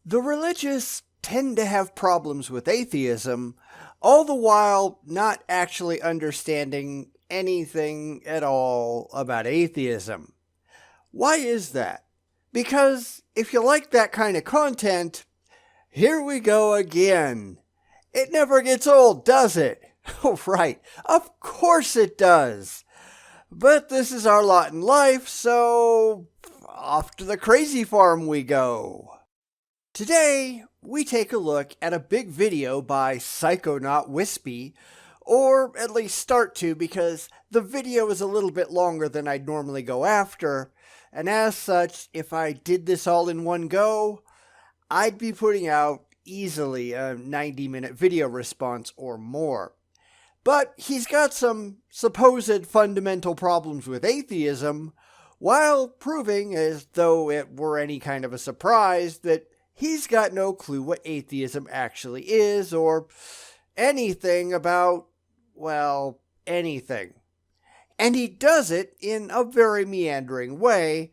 The religious tend to have problems with atheism, all the while not actually understanding anything at all about atheism. Why is that? Because if you like that kind of content, here we go again. It never gets old, does it? Oh, right. Of course it does. But this is our lot in life, so off to the crazy farm we go. Today, we take a look at a big video by Psychonaut Wispy, or at least start to, because the video is a little bit longer than I'd normally go after, and as such, if I did this all in one go, I'd be putting out easily a 90-minute video response or more. But he's got some supposed fundamental problems with atheism, while proving, as though it were any kind of a surprise, that he's got no clue what atheism actually is, or anything about, well, anything. And he does it in a very meandering way,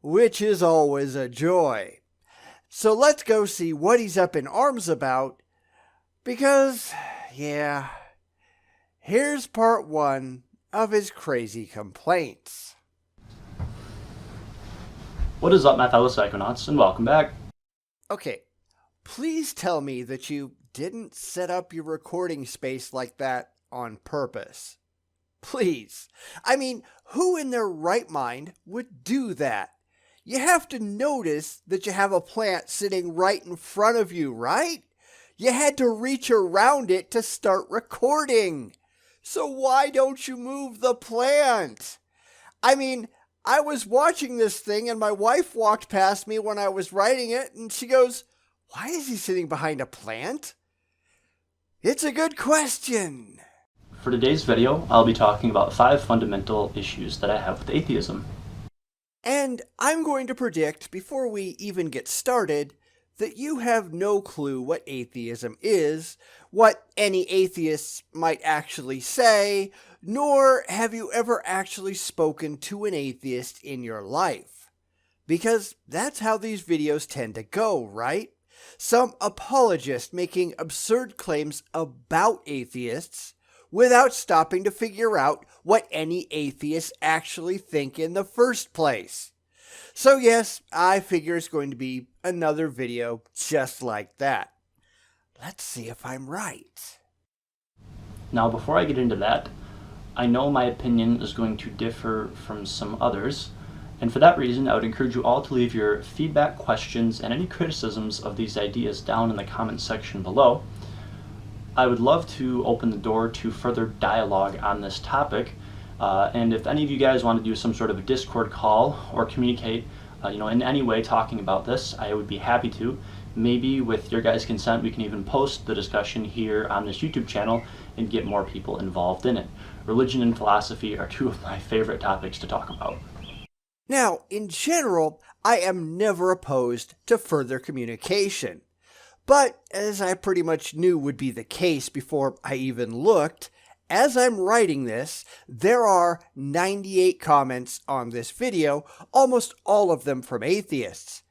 which is always a joy. So let's go see what he's up in arms about, because, yeah, here's part one of his crazy complaints. What is up, my fellow psychonauts, and welcome back. Okay, please tell me that you didn't set up your recording space like that on purpose. Please. I mean, who in their right mind would do that? You have to notice that you have a plant sitting right in front of you, right? You had to reach around it to start recording. So why don't you move the plant? I mean, I was watching this thing and my wife walked past me when I was writing it and she goes, "Why is he sitting behind a plant?" It's a good question. For today's video, I'll be talking about 5 fundamental issues that I have with atheism. And I'm going to predict, before we even get started, that you have no clue what atheism is, what any atheists might actually say, nor have you ever actually spoken to an atheist in your life. Because that's how these videos tend to go, right? Some apologist making absurd claims about atheists without stopping to figure out what any atheists actually think in the first place. So yes, I figure it's going to be another video just like that. Let's see if I'm right. Now, before I get into that, I know my opinion is going to differ from some others, and for that reason, I would encourage you all to leave your feedback, questions, and any criticisms of these ideas down in the comments section below. I would love to open the door to further dialogue on this topic, and if any of you guys want to do some sort of a Discord call or communicate in any way talking about this, I would be happy to. Maybe with your guys' consent, we can even post the discussion here on this YouTube channel and get more people involved in it. Religion and philosophy are 2 of my favorite topics to talk about. Now, in general, I am never opposed to further communication. But, as I pretty much knew would be the case before I even looked, as I'm writing this, there are 98 comments on this video, almost all of them from atheists.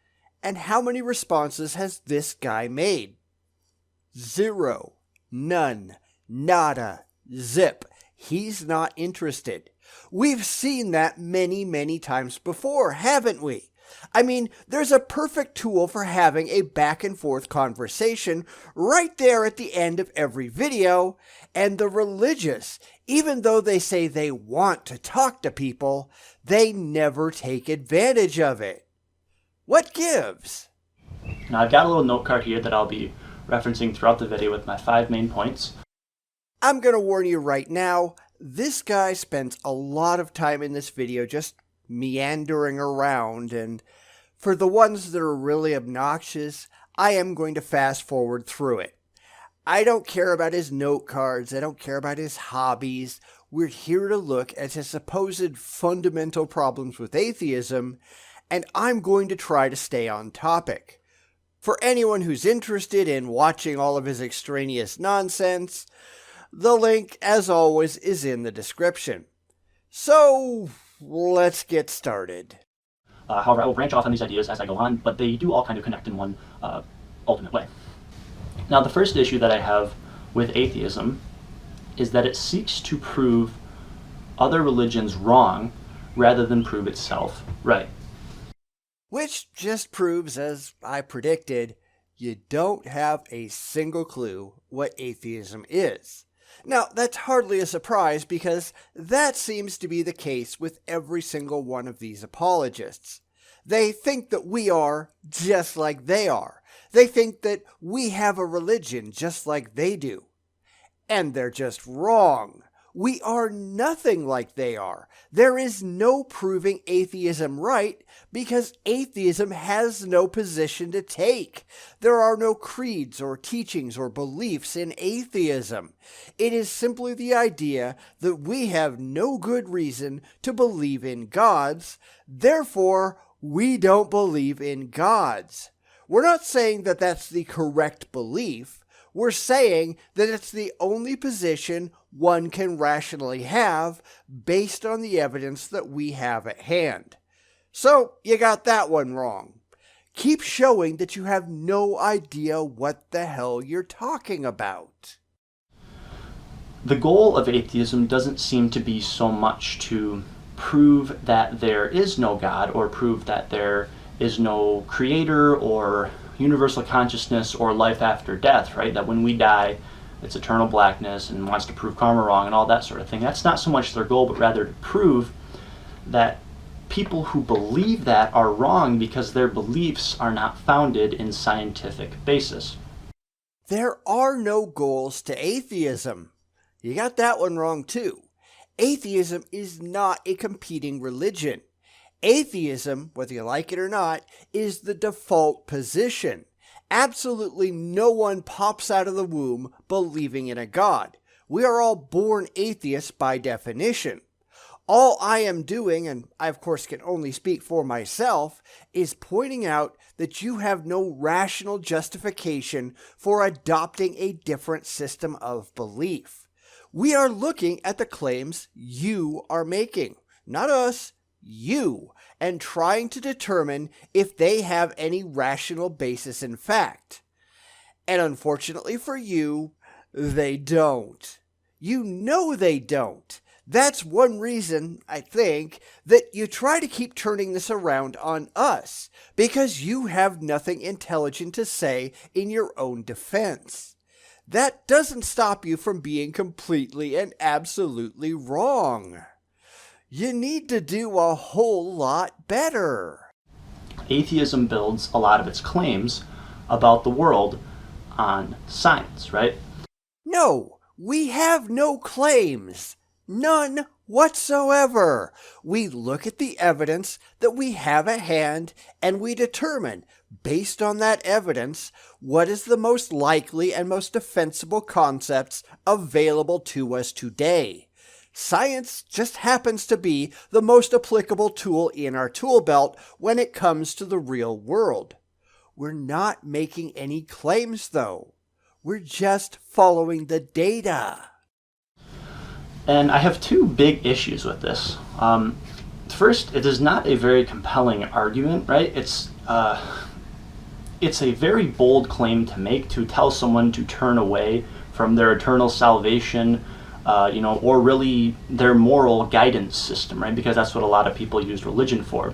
And how many responses has this guy made? 0. None. Nada. Zip. He's not interested. We've seen that many, many times before, haven't we? I mean, there's a perfect tool for having a back and forth conversation right there at the end of every video, and the religious, even though they say they want to talk to people, they never take advantage of it. What gives? Now, I've got a little note card here that I'll be referencing throughout the video with my 5 main points. I'm going to warn you right now, this guy spends a lot of time in this video just meandering around, and for the ones that are really obnoxious, I am going to fast forward through it. I don't care about his note cards, I don't care about his hobbies. We're here to look at his supposed fundamental problems with atheism, and I'm going to try to stay on topic. For anyone who's interested in watching all of his extraneous nonsense, the link, as always, is in the description. So, let's get started. However, I will branch off on these ideas as I go on, but they do all kind of connect in one ultimate way. Now, the first issue that I have with atheism is that it seeks to prove other religions wrong rather than prove itself right. Which just proves, as I predicted, you don't have a single clue what atheism is. Now, that's hardly a surprise because that seems to be the case with every single one of these apologists. They think that we are just like they are. They think that we have a religion just like they do. And they're just wrong. We are nothing like they are. There is no proving atheism right because atheism has no position to take. There are no creeds or teachings or beliefs in atheism. It is simply the idea that we have no good reason to believe in gods, therefore we don't believe in gods. We're not saying that that's the correct belief. We're saying that it's the only position one can rationally have based on the evidence that we have at hand. So you got that one wrong. Keep showing that you have no idea what the hell you're talking about. The goal of atheism doesn't seem to be so much to prove that there is no God or prove that there is no creator or universal consciousness or life after death, right? That when we die, it's eternal blackness and wants to prove karma wrong and all that sort of thing. That's not so much their goal, but rather to prove that people who believe that are wrong because their beliefs are not founded in scientific basis. There are no goals to atheism. You got that one wrong too. Atheism is not a competing religion. Atheism, whether you like it or not, is the default position. Absolutely no one pops out of the womb believing in a god. We are all born atheists by definition. All I am doing, and I of course can only speak for myself, is pointing out that you have no rational justification for adopting a different system of belief. We are looking at the claims you are making, not us. You, and trying to determine if they have any rational basis in fact. And unfortunately for you, they don't. You know they don't. That's one reason, I think, that you try to keep turning this around on us, because you have nothing intelligent to say in your own defense. That doesn't stop you from being completely and absolutely wrong. You need to do a whole lot better. Atheism builds a lot of its claims about the world on science, right? No, we have no claims. None whatsoever. We look at the evidence that we have at hand and we determine, based on that evidence, what is the most likely and most defensible concepts available to us today. Science just happens to be the most applicable tool in our tool belt when it comes to the real world. We're not making any claims, though. We're just following the data. And I have two big issues with this. First, it is not a very compelling argument, right? It's a very bold claim to make, to tell someone to turn away from their eternal salvation, or really their moral guidance system, right? Because that's what a lot of people use religion for.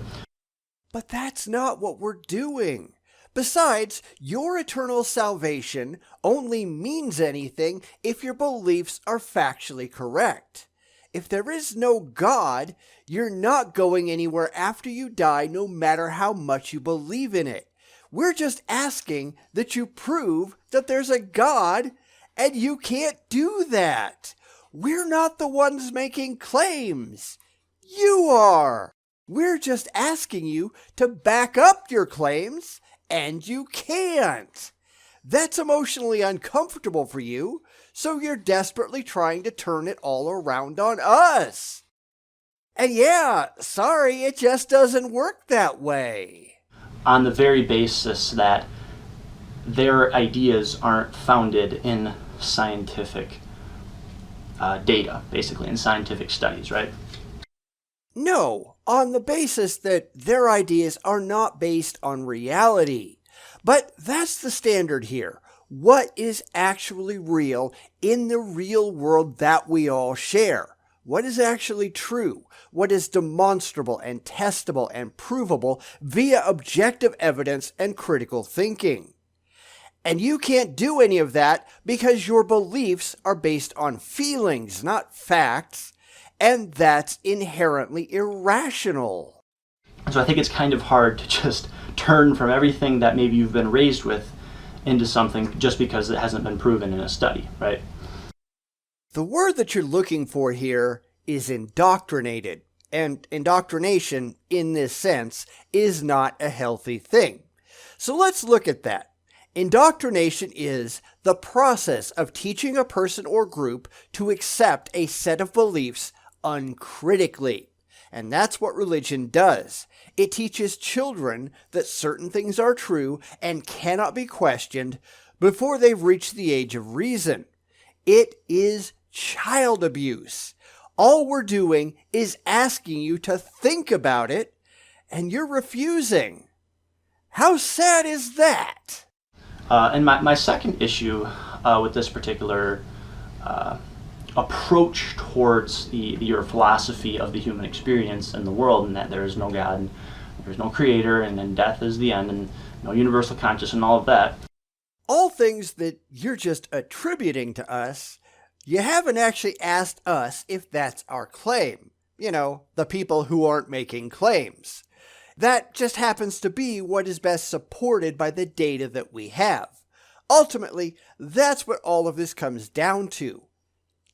But that's not what we're doing. Besides, your eternal salvation only means anything if your beliefs are factually correct. If there is no God, you're not going anywhere after you die, no matter how much you believe in it. We're just asking that you prove that there's a God, and you can't do that. We're not the ones making claims. You are. We're just asking you to back up your claims, and you can't. That's emotionally uncomfortable for you, so you're desperately trying to turn it all around on us. And yeah, sorry, it just doesn't work that way. On the very basis that their ideas aren't founded in scientific data, basically, in scientific studies, right? No, on the basis that their ideas are not based on reality. But that's the standard here. What is actually real in the real world that we all share? What is actually true? What is demonstrable and testable and provable via objective evidence and critical thinking? And you can't do any of that because your beliefs are based on feelings, not facts, and that's inherently irrational. So I think it's kind of hard to just turn from everything that maybe you've been raised with into something just because it hasn't been proven in a study, right? The word that you're looking for here is indoctrinated, and indoctrination, in this sense, is not a healthy thing. So let's look at that. Indoctrination is the process of teaching a person or group to accept a set of beliefs uncritically. And that's what religion does. It teaches children that certain things are true and cannot be questioned before they've reached the age of reason. It is child abuse. All we're doing is asking you to think about it, and you're refusing. How sad is that? And my second issue with this particular approach towards your philosophy of the human experience and the world, and that there is no God, and there's no creator, and then death is the end, and no universal consciousness and all of that. All things that you're just attributing to us. You haven't actually asked us if that's our claim. You know, the people who aren't making claims. That just happens to be what is best supported by the data that we have. Ultimately, that's what all of this comes down to.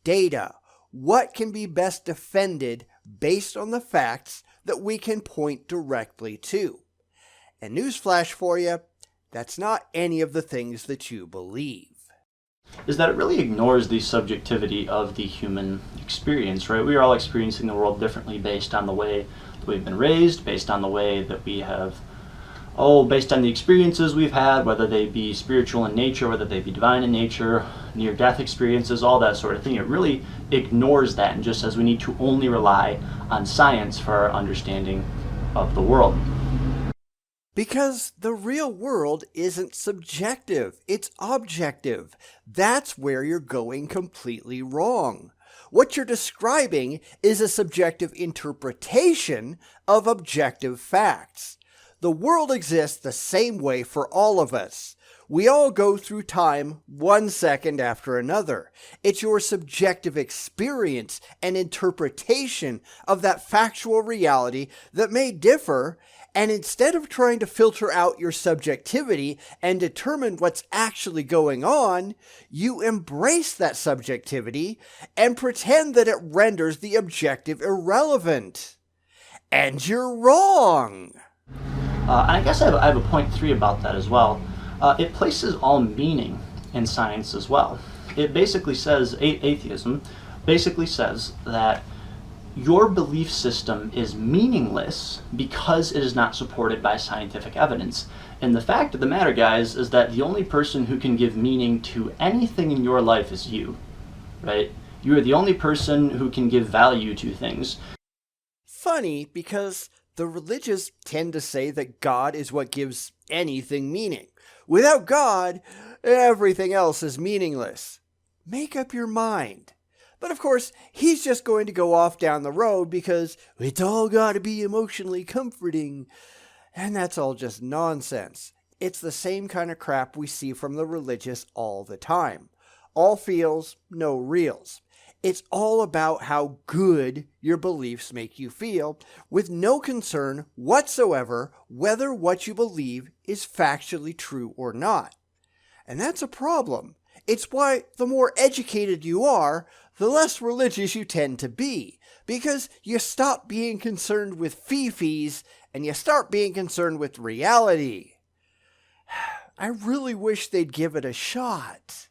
Data. What can be best defended based on the facts that we can point directly to? And newsflash for you, that's not any of the things that you believe. Is that it really ignores the subjectivity of the human experience, right? We are all experiencing the world differently based on the way that we've been raised, based on the way that we have, based on the experiences we've had, whether they be spiritual in nature, whether they be divine in nature, near-death experiences, all that sort of thing. It really ignores that and just says we need to only rely on science for our understanding of the world. Because the real world isn't subjective, it's objective. That's where you're going completely wrong. What you're describing is a subjective interpretation of objective facts. The world exists the same way for all of us. We all go through time 1 second after another. It's your subjective experience and interpretation of that factual reality that may differ. And instead of trying to filter out your subjectivity and determine what's actually going on, you embrace that subjectivity and pretend that it renders the objective irrelevant. And you're wrong. And I guess I have a point 3 about that as well. It places all meaning in science as well. It basically says, atheism basically says that your belief system is meaningless because it is not supported by scientific evidence. And the fact of the matter, guys, is that the only person who can give meaning to anything in your life is you, right? You are the only person who can give value to things. Funny, because the religious tend to say that God is what gives anything meaning. Without God, everything else is meaningless. Make up your mind. But of course, he's just going to go off down the road because it's all got to be emotionally comforting. And that's all just nonsense. It's the same kind of crap we see from the religious all the time. All feels, no reals. It's all about how good your beliefs make you feel, with no concern whatsoever whether what you believe is factually true or not. And that's a problem. It's why the more educated you are, the less religious you tend to be, because you stop being concerned with fee-fees and you start being concerned with reality. I really wish they'd give it a shot.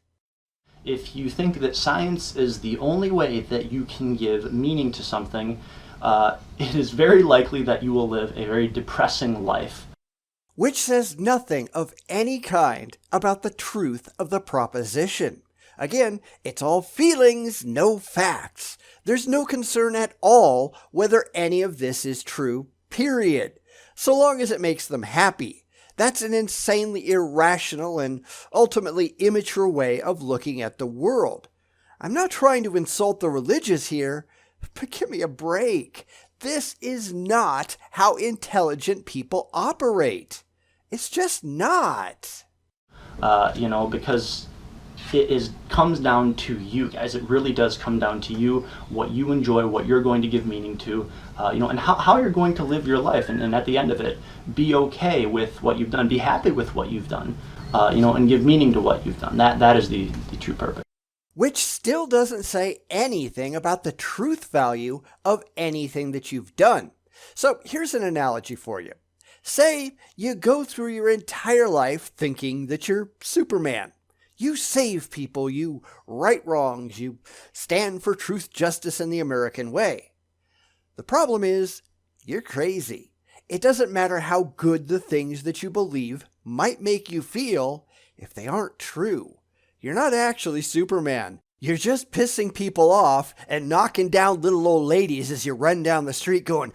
If you think that science is the only way that you can give meaning to something, it is very likely that you will live a very depressing life. Which says nothing of any kind about the truth of the proposition. Again, it's all feelings, no facts. There's no concern at all whether any of this is true, period. So long as it makes them happy. That's an insanely irrational and ultimately immature way of looking at the world. I'm not trying to insult the religious here, but give me a break. This is not how intelligent people operate. It's just not. Because comes down to you guys. It really does come down to you, what you enjoy, what you're going to give meaning to, and how you're going to live your life. And at the end of it, be okay with what you've done, be happy with what you've done, and give meaning to what you've done. That is the true purpose. Which still doesn't say anything about the truth value of anything that you've done. So here's an analogy for you. Say you go through your entire life thinking that you're Superman. You save people, you right wrongs, you stand for truth, justice, and the American way. The problem is, you're crazy. It doesn't matter how good the things that you believe might make you feel if they aren't true. You're not actually Superman. You're just pissing people off and knocking down little old ladies as you run down the street going,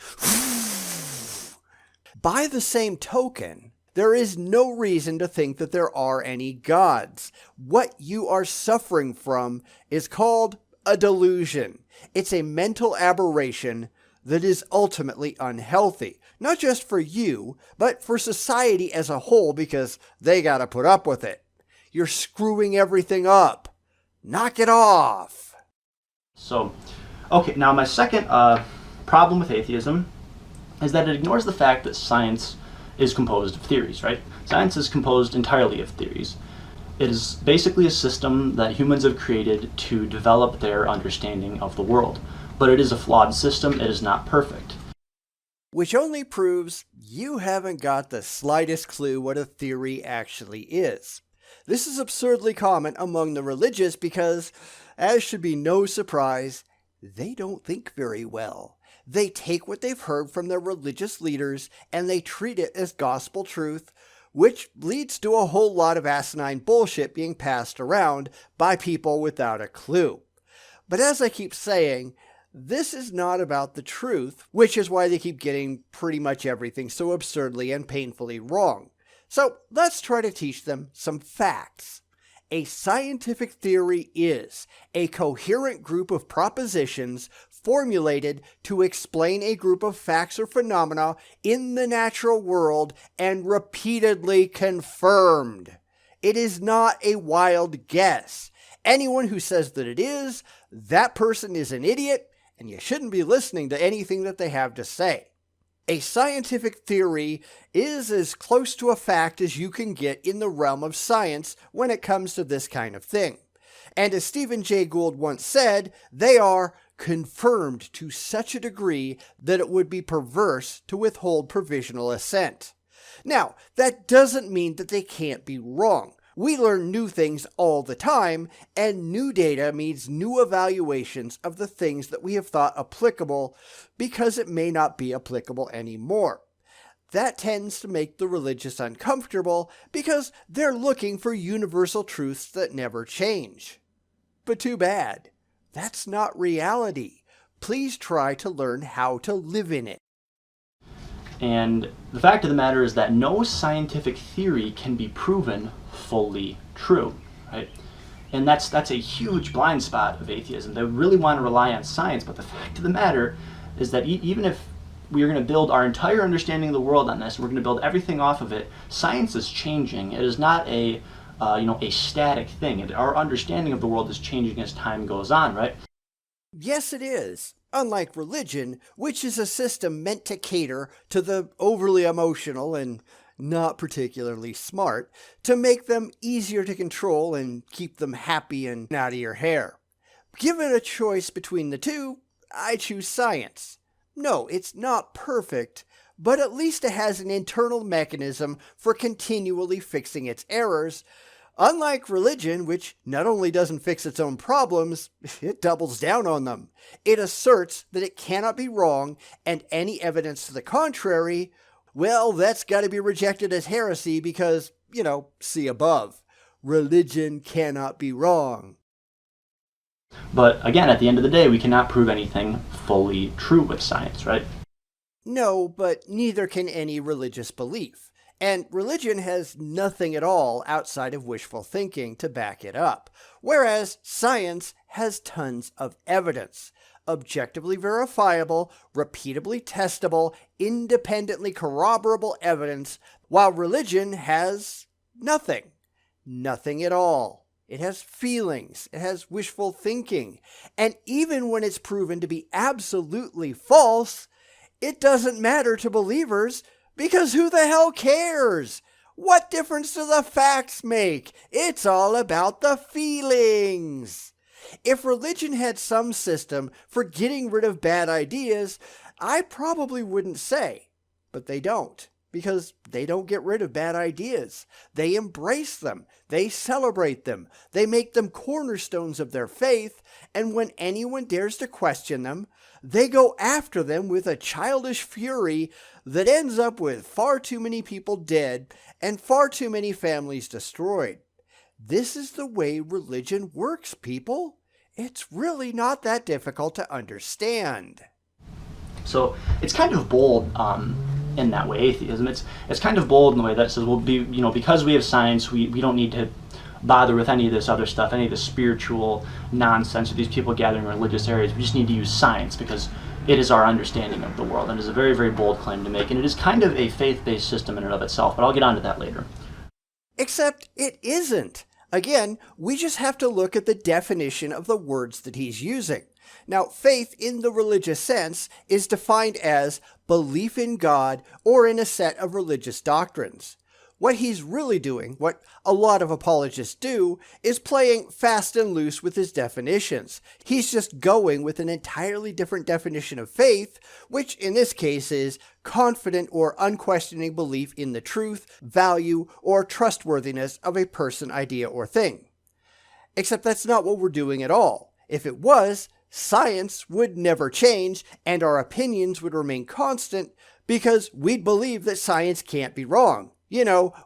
By the same token, there is no reason to think that there are any gods. What you are suffering from is called a delusion. It's a mental aberration that is ultimately unhealthy. Not just for you, but for society as a whole, because they gotta put up with it. You're screwing everything up. Knock it off. So, okay, now my second problem with atheism is that it ignores the fact that science is composed of theories, right? Science is composed entirely of theories. It is basically a system that humans have created to develop their understanding of the world. But it is a flawed system. It is not perfect. Which only proves you haven't got the slightest clue what a theory actually is. This is absurdly common among the religious because, as should be no surprise, they don't think very well. They take what they've heard from their religious leaders and they treat it as gospel truth, which leads to a whole lot of asinine bullshit being passed around by people without a clue. But as I keep saying, this is not about the truth, which is why they keep getting pretty much everything so absurdly and painfully wrong. So let's try to teach them some facts. A scientific theory is a coherent group of propositions formulated to explain a group of facts or phenomena in the natural world and repeatedly confirmed. It is not a wild guess. Anyone who says that it is, that person is an idiot, and you shouldn't be listening to anything that they have to say. A scientific theory is as close to a fact as you can get in the realm of science when it comes to this kind of thing. And as Stephen Jay Gould once said, they are confirmed to such a degree that it would be perverse to withhold provisional assent. Now, that doesn't mean that they can't be wrong. We learn new things all the time, and new data means new evaluations of the things that we have thought applicable because it may not be applicable anymore. That tends to make the religious uncomfortable because they're looking for universal truths that never change. But too bad. That's not reality. Please try to learn how to live in it. And the fact of the matter is that no scientific theory can be proven fully true, right? And that's a huge blind spot of atheism. They really want to rely on science, but the fact of the matter is that even if we are going to build our entire understanding of the world on this, and we're going to build everything off of it, science is changing. It is not a static thing. Our understanding of the world is changing as time goes on, right? Yes, it is. Unlike religion, which is a system meant to cater to the overly emotional and not particularly smart, to make them easier to control and keep them happy and out of your hair. Given a choice between the two, I choose science. No, it's not perfect, but at least it has an internal mechanism for continually fixing its errors. Unlike religion, which not only doesn't fix its own problems, it doubles down on them. It asserts that it cannot be wrong, and any evidence to the contrary, well, that's got to be rejected as heresy because, see above. Religion cannot be wrong. But again, at the end of the day, we cannot prove anything fully true with science, right? No, but neither can any religious belief. And religion has nothing at all outside of wishful thinking to back it up, whereas science has tons of evidence. Objectively verifiable, repeatably testable, independently corroborable evidence, while religion has nothing. Nothing at all. It has feelings, it has wishful thinking, and even when it's proven to be absolutely false, it doesn't matter to believers because who the hell cares? What difference do the facts make? It's all about the feelings. If religion had some system for getting rid of bad ideas, I probably wouldn't say, but they don't. Because they don't get rid of bad ideas. They embrace them. They celebrate them. They make them cornerstones of their faith. And when anyone dares to question them, they go after them with a childish fury that ends up with far too many people dead and far too many families destroyed. This is the way religion works, people. It's really not that difficult to understand. So it's kind of bold in that way, atheism. It's kind of bold in the way that says, well, because we have science, we don't need to bother with any of this other stuff, any of the spiritual nonsense of these people gathering in religious areas. We just need to use science because it is our understanding of the world. And it is a very, very bold claim to make. And it is kind of a faith-based system in and of itself, but I'll get onto that later. Except it isn't. Again, we just have to look at the definition of the words that he's using. Now, faith in the religious sense is defined as belief in God or in a set of religious doctrines. What he's really doing, what a lot of apologists do, is playing fast and loose with his definitions. He's just going with an entirely different definition of faith, which in this case is confident or unquestioning belief in the truth, value, or trustworthiness of a person, idea, or thing. Except that's not what we're doing at all. If it was, science would never change and our opinions would remain constant because we'd believe that science can't be wrong.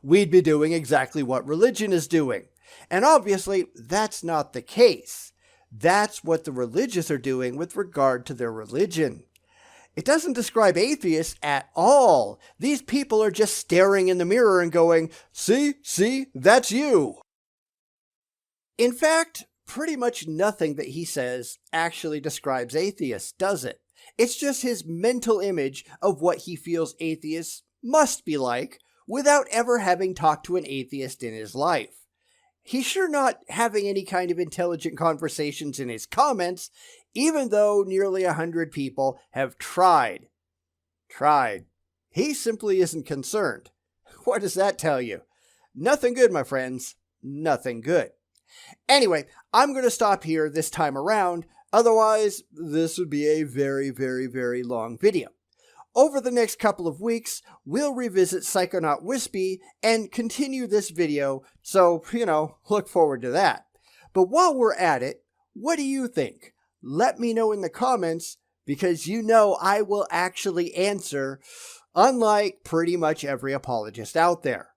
We'd be doing exactly what religion is doing. And obviously, that's not the case. That's what the religious are doing with regard to their religion. It doesn't describe atheists at all. These people are just staring in the mirror and going, see, that's you. In fact, pretty much nothing that he says actually describes atheists, does it? It's just his mental image of what he feels atheists must be like without ever having talked to an atheist in his life. He's sure not having any kind of intelligent conversations in his comments, even though nearly 100 people have tried. He simply isn't concerned. What does that tell you? Nothing good, my friends. Nothing good. Anyway, I'm going to stop here this time around, otherwise this would be a very, very, very long video. Over the next couple of weeks, we'll revisit Psychonaut Wispy and continue this video, so, look forward to that. But while we're at it, what do you think? Let me know in the comments, because I will actually answer, unlike pretty much every apologist out there.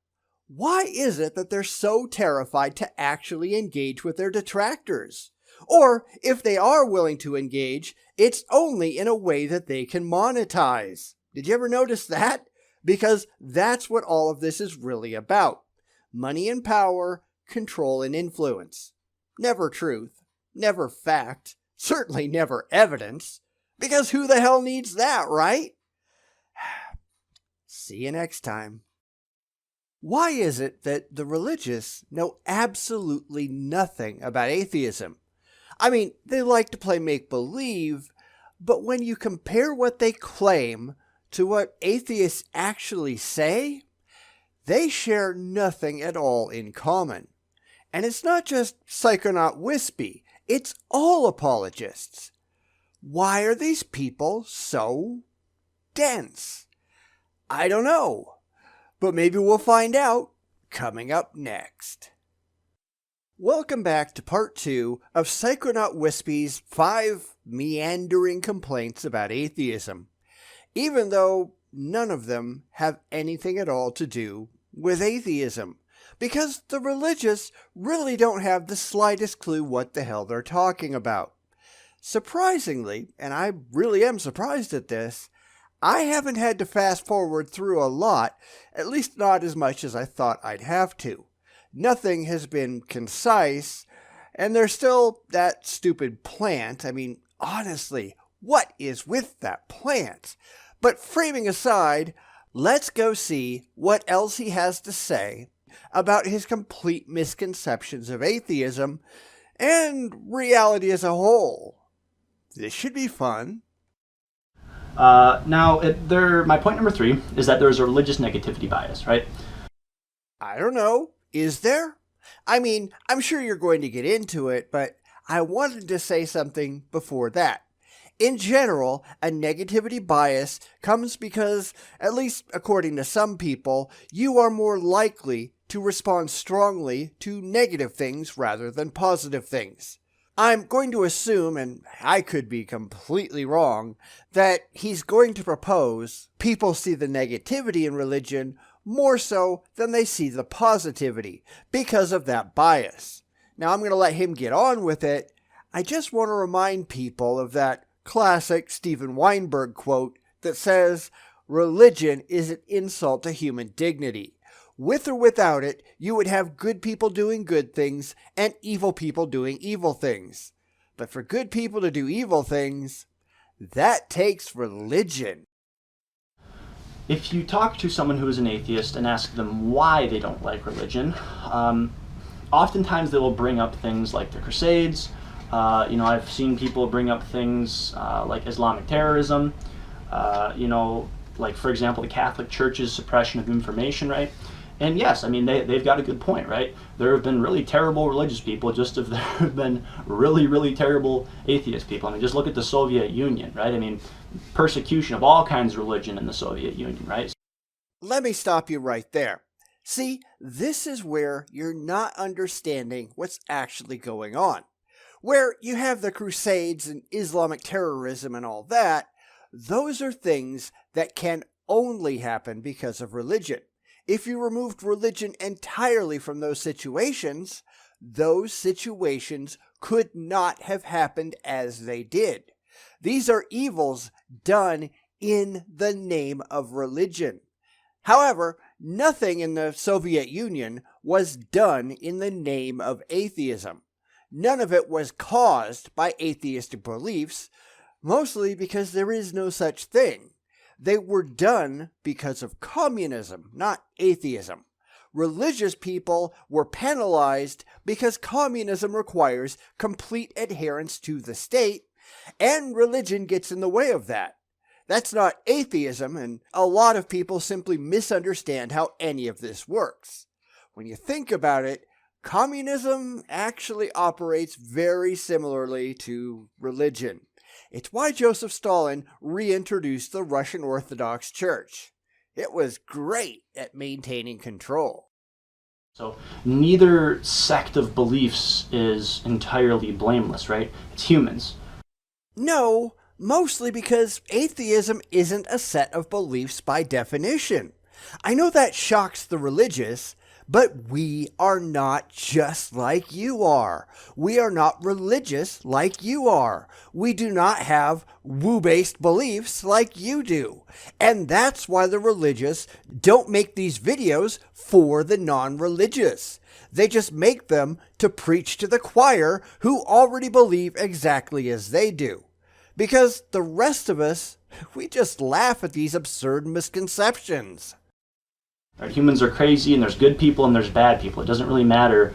Why is it that they're so terrified to actually engage with their detractors? Or, if they are willing to engage, it's only in a way that they can monetize. Did you ever notice that? Because that's what all of this is really about. Money and power, control and influence. Never truth, never fact, certainly never evidence. Because who the hell needs that, right? See you next time. Why is it that the religious know absolutely nothing about atheism? I mean, they like to play make-believe, but when you compare what they claim to what atheists actually say, they share nothing at all in common. And it's not just Psychonaut Wispy, it's all apologists. Why are these people so dense? I don't know, but maybe we'll find out coming up next. Welcome back to part 2 of Psychonaut Wispy's 5 meandering complaints about atheism, even though none of them have anything at all to do with atheism, because the religious really don't have the slightest clue what the hell they're talking about. Surprisingly, and I really am surprised at this, I haven't had to fast forward through a lot, at least not as much as I thought I'd have to. Nothing has been concise, and there's still that stupid plant. I mean, honestly, what is with that plant? But framing aside, let's go see what else he has to say about his complete misconceptions of atheism and reality as a whole. This should be fun. My point number 3 is that there's a religious negativity bias, right? I don't know. Is there? I mean, I'm sure you're going to get into it, but I wanted to say something before that. In general, a negativity bias comes because, at least according to some people, you are more likely to respond strongly to negative things rather than positive things. I'm going to assume, and I could be completely wrong, that he's going to propose people see the negativity in religion more so than they see the positivity because of that bias. Now I'm going to let him get on with it. I just want to remind people of that classic Steven Weinberg quote that says, "Religion is an insult to human dignity. With or without it, you would have good people doing good things and evil people doing evil things. But for good people to do evil things, that takes religion." If you talk to someone who is an atheist and ask them why they don't like religion, oftentimes they will bring up things like the Crusades. I've seen people bring up things like Islamic terrorism, like, for example, the Catholic Church's suppression of information, right? And yes, I mean, they've got a good point, right? There have been really terrible religious people, just as there have been really, really terrible atheist people. I mean, just look at the Soviet Union, right? I mean, persecution of all kinds of religion in the Soviet Union, right? Let me stop you right there. See, this is where you're not understanding what's actually going on. Where you have the Crusades and Islamic terrorism and all that, those are things that can only happen because of religion. If you removed religion entirely from those situations could not have happened as they did. These are evils done in the name of religion. However, nothing in the Soviet Union was done in the name of atheism. None of it was caused by atheistic beliefs, mostly because there is no such thing. They were done because of communism, not atheism. Religious people were penalized because communism requires complete adherence to the state, and religion gets in the way of that. That's not atheism, and a lot of people simply misunderstand how any of this works. When you think about it, communism actually operates very similarly to religion. It's why Joseph Stalin reintroduced the Russian Orthodox Church. It was great at maintaining control. So neither sect of beliefs is entirely blameless, right? It's humans. No, mostly because atheism isn't a set of beliefs by definition. I know that shocks the religious, but we are not just like you are. We are not religious like you are. We do not have woo-based beliefs like you do. And that's why the religious don't make these videos for the non-religious. They just make them to preach to the choir who already believe exactly as they do. Because the rest of us, we just laugh at these absurd misconceptions. Right? Humans are crazy, and there's good people and there's bad people. It doesn't really matter,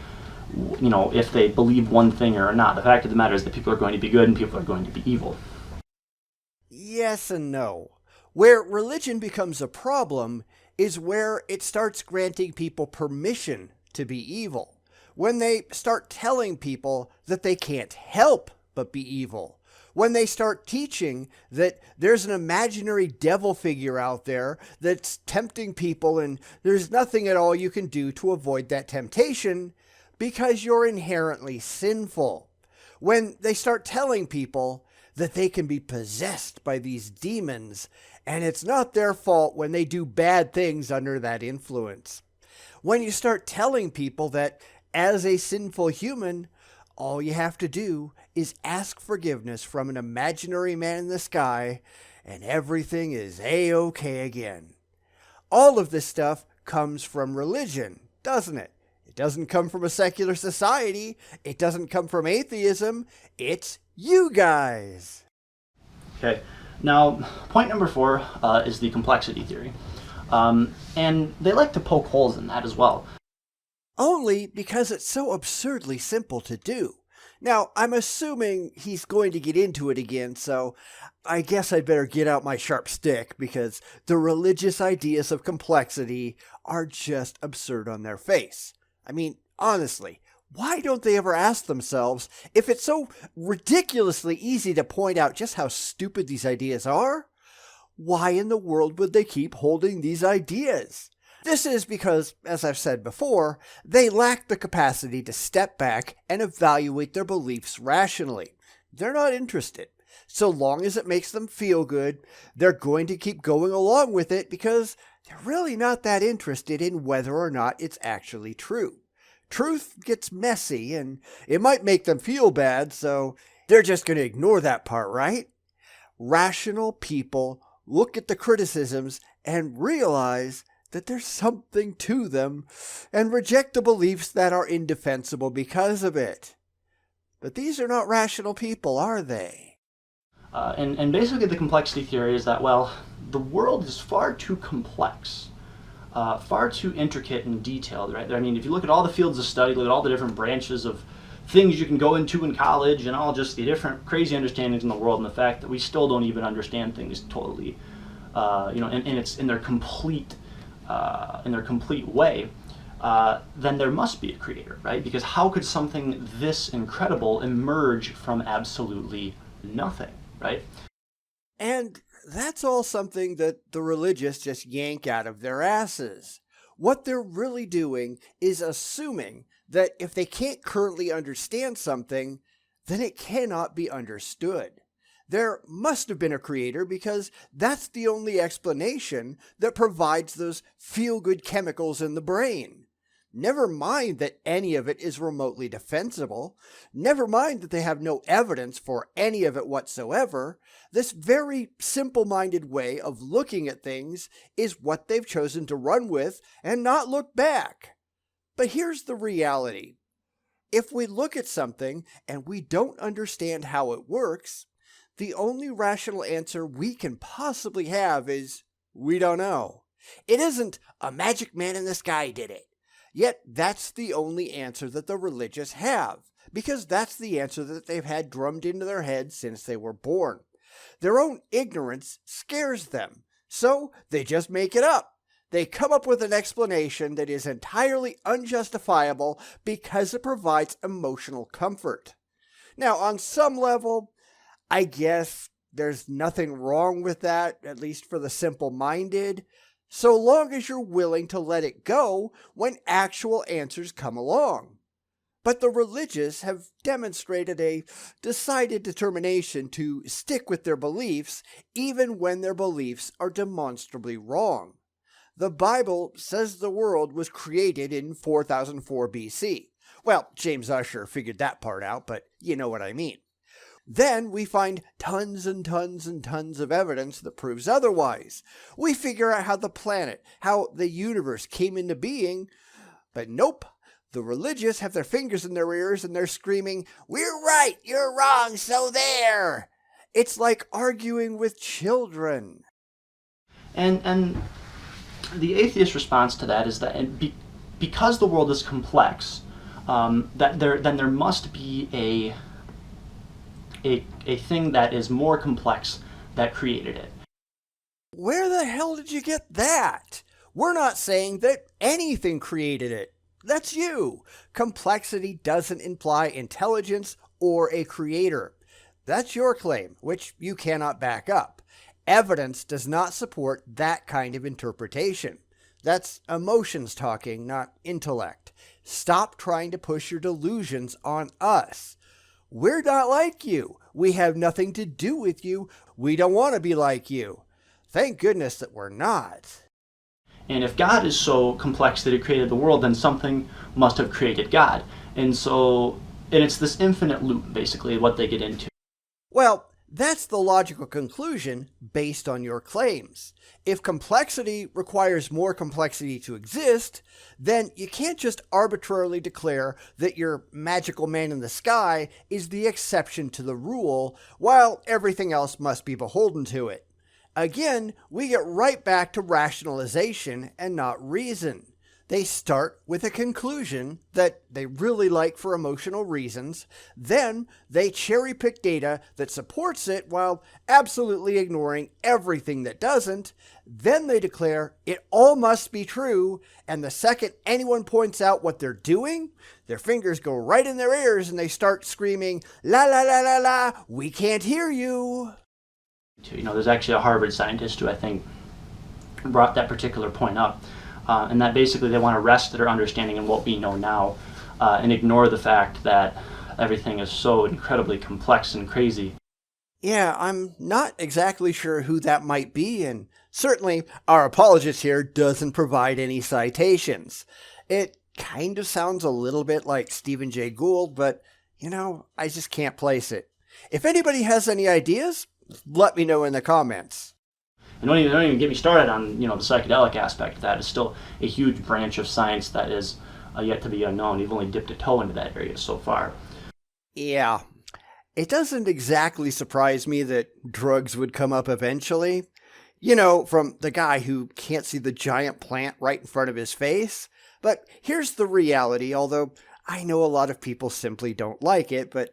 if they believe one thing or not. The fact of the matter is that people are going to be good and people are going to be evil. Yes and no. Where religion becomes a problem is where it starts granting people permission to be evil. When they start telling people that they can't help but be evil. When they start teaching that there's an imaginary devil figure out there that's tempting people and there's nothing at all you can do to avoid that temptation because you're inherently sinful. When they start telling people that they can be possessed by these demons and it's not their fault when they do bad things under that influence. When you start telling people that as a sinful human, all you have to do is ask forgiveness from an imaginary man in the sky, and everything is A-OK again. All of this stuff comes from religion, doesn't it? It doesn't come from a secular society. It doesn't come from atheism. It's you guys. Okay, now point number 4 is the complexity theory. And they like to poke holes in that as well. Only because it's so absurdly simple to do. Now, I'm assuming he's going to get into it again, so I guess I'd better get out my sharp stick, because the religious ideas of complexity are just absurd on their face. I mean, honestly, why don't they ever ask themselves, if it's so ridiculously easy to point out just how stupid these ideas are, why in the world would they keep holding these ideas? This is because, as I've said before, they lack the capacity to step back and evaluate their beliefs rationally. They're not interested. So long as it makes them feel good, they're going to keep going along with it because they're really not that interested in whether or not it's actually true. Truth gets messy, and it might make them feel bad, so they're just going to ignore that part, right? Rational people look at the criticisms and realize that there's something to them and reject the beliefs that are indefensible because of it. But these are not rational people, are they? And basically the complexity theory is that, well, the world is far too complex, far too intricate and detailed, right? I mean, if you look at all the fields of study, look at all the different branches of things you can go into in college and all just the different crazy understandings in the world, and the fact that we still don't even understand things totally, in their complete way, then there must be a creator, right? Because how could something this incredible emerge from absolutely nothing, right? And that's all something that the religious just yank out of their asses. What they're really doing is assuming that if they can't currently understand something, then it cannot be understood. There must have been a creator because that's the only explanation that provides those feel-good chemicals in the brain. Never mind that any of it is remotely defensible. Never mind that they have no evidence for any of it whatsoever. This very simple-minded way of looking at things is what they've chosen to run with and not look back. But here's the reality. If we look at something and we don't understand how it works, the only rational answer we can possibly have is, we don't know. It isn't a magic man in the sky did it. Yet that's the only answer that the religious have, because that's the answer that they've had drummed into their heads since they were born. Their own ignorance scares them, so they just make it up. They come up with an explanation that is entirely unjustifiable because it provides emotional comfort. Now, on some level, I guess there's nothing wrong with that, at least for the simple-minded, so long as you're willing to let it go when actual answers come along. But the religious have demonstrated a decided determination to stick with their beliefs even when their beliefs are demonstrably wrong. The Bible says the world was created in 4004 BC. Well, James Ussher figured that part out, but you know what I mean. Then we find tons and tons and tons of evidence that proves otherwise. We figure out how the planet, how the universe came into being, but nope. The religious have their fingers in their ears and they're screaming, "We're right, you're wrong, so there!" It's like arguing with children. And the atheist response to that is that because the world is complex, that there must be a thing that is more complex that created it. Where the hell did you get that? We're not saying that anything created it. That's you. Complexity doesn't imply intelligence or a creator. That's your claim, which you cannot back up. Evidence does not support that kind of interpretation. That's emotions talking, not intellect. Stop trying to push your delusions on us. We're not like you. We have nothing to do with you. We don't want to be like you. Thank goodness that we're not. And if God is so complex that he created the world, then something must have created God. And so And it's this infinite loop, basically, what they get into. Well, that's the logical conclusion based on your claims. If complexity requires more complexity to exist, then you can't just arbitrarily declare that your magical man in the sky is the exception to the rule, while everything else must be beholden to it. Again, we get right back to rationalization and not reason. They start with a conclusion that they really like for emotional reasons, then they cherry-pick data that supports it while absolutely ignoring everything that doesn't, then they declare it all must be true, and the second anyone points out what they're doing, their fingers go right in their ears and they start screaming, "La la la la la, we can't hear you." There's actually a Harvard scientist who I think brought that particular point up. And that basically they want to rest their understanding in what we know now and ignore the fact that everything is so incredibly complex and crazy. Yeah, I'm not exactly sure who that might be, and certainly our apologist here doesn't provide any citations. It kind of sounds a little bit like Stephen Jay Gould, but, I just can't place it. If anybody has any ideas, let me know in the comments. And don't even get me started on the psychedelic aspect of that. It's still a huge branch of science that is yet to be unknown. You've only dipped a toe into that area so far. Yeah, it doesn't exactly surprise me that drugs would come up eventually. From the guy who can't see the giant plant right in front of his face. But here's the reality, although I know a lot of people simply don't like it, but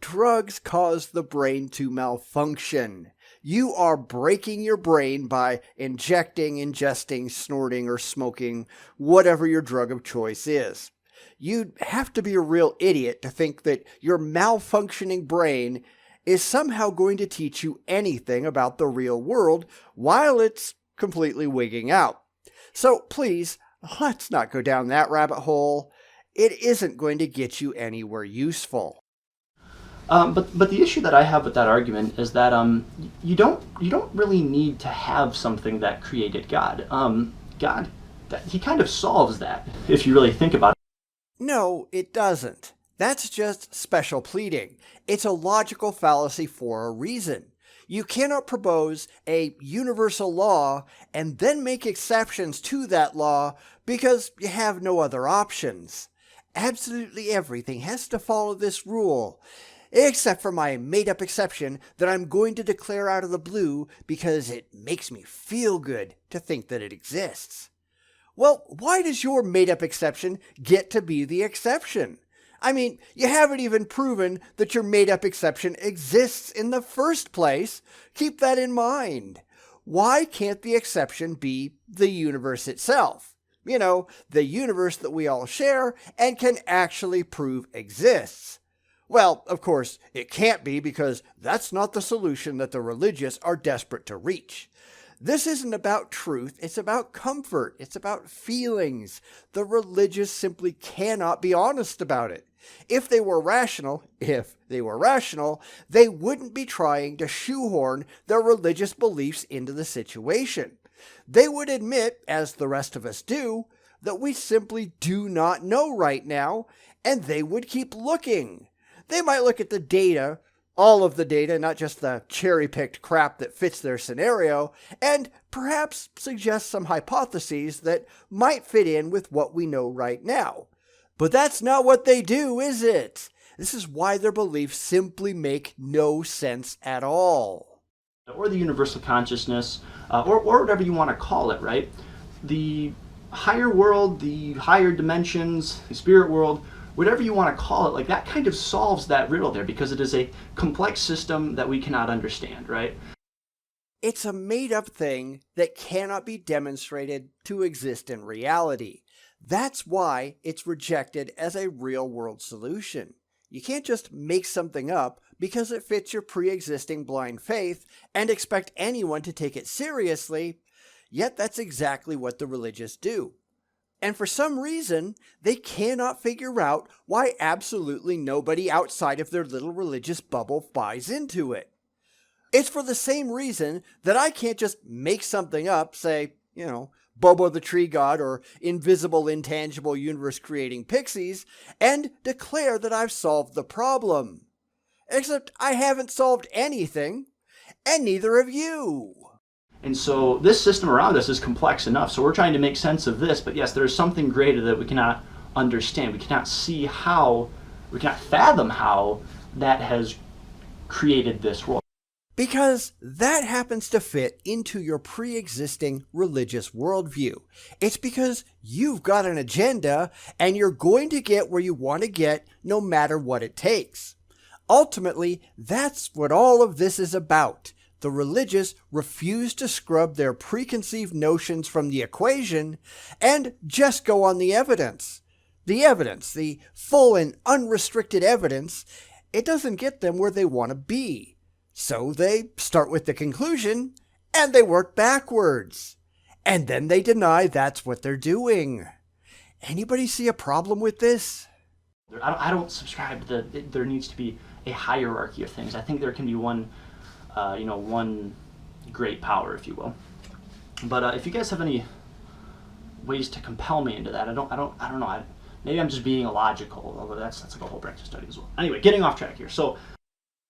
drugs cause the brain to malfunction. You are breaking your brain by injecting, ingesting, snorting, or smoking whatever your drug of choice is. You'd have to be a real idiot to think that your malfunctioning brain is somehow going to teach you anything about the real world while it's completely wigging out. So please, let's not go down that rabbit hole. It isn't going to get you anywhere useful. But the issue that I have with that argument is that you don't really need to have something that created God. God, he kind of solves that if you really think about it. No, it doesn't. That's just special pleading. It's a logical fallacy for a reason. You cannot propose a universal law and then make exceptions to that law because you have no other options. Absolutely everything has to follow this rule. Except for my made-up exception that I'm going to declare out of the blue because it makes me feel good to think that it exists. Well, why does your made-up exception get to be the exception? I mean, you haven't even proven that your made-up exception exists in the first place. Keep that in mind. Why can't the exception be the universe itself? The universe that we all share and can actually prove exists. Well, of course, it can't be because that's not the solution that the religious are desperate to reach. This isn't about truth, it's about comfort, it's about feelings. The religious simply cannot be honest about it. If they were rational, they wouldn't be trying to shoehorn their religious beliefs into the situation. They would admit, as the rest of us do, that we simply do not know right now, and they would keep looking. They might look at the data, all of the data, not just the cherry-picked crap that fits their scenario, and perhaps suggest some hypotheses that might fit in with what we know right now. But that's not what they do, is it? This is why their beliefs simply make no sense at all. Or the universal consciousness, or whatever you want to call it, right? The higher world, the higher dimensions, the spirit world, whatever you want to call it, like that kind of solves that riddle there because it is a complex system that we cannot understand, right? It's a made-up thing that cannot be demonstrated to exist in reality. That's why it's rejected as a real-world solution. You can't just make something up because it fits your pre-existing blind faith and expect anyone to take it seriously, yet that's exactly what the religious do. And for some reason, they cannot figure out why absolutely nobody outside of their little religious bubble buys into it. It's for the same reason that I can't just make something up, say, Bobo the Tree God, or invisible, intangible, universe-creating pixies, and declare that I've solved the problem. Except I haven't solved anything, and neither have you. And so this system around us is complex enough. So we're trying to make sense of this, but yes, there's something greater that we cannot understand. We cannot see how, we cannot fathom how that has created this world. Because that happens to fit into your pre-existing religious worldview. It's because you've got an agenda and you're going to get where you want to get no matter what it takes. Ultimately, that's what all of this is about. The religious refuse to scrub their preconceived notions from the equation and just go on the evidence. The evidence, the full and unrestricted evidence, it doesn't get them where they want to be. So they start with the conclusion and they work backwards. And then they deny that's what they're doing. Anybody see a problem with this? I don't subscribe to there needs to be a hierarchy of things. I think there can be one great power, if you will. But if you guys have any ways to compel me into that, I don't know. Maybe I'm just being illogical, although that's like a whole branch of study as well. Anyway, getting off track here. So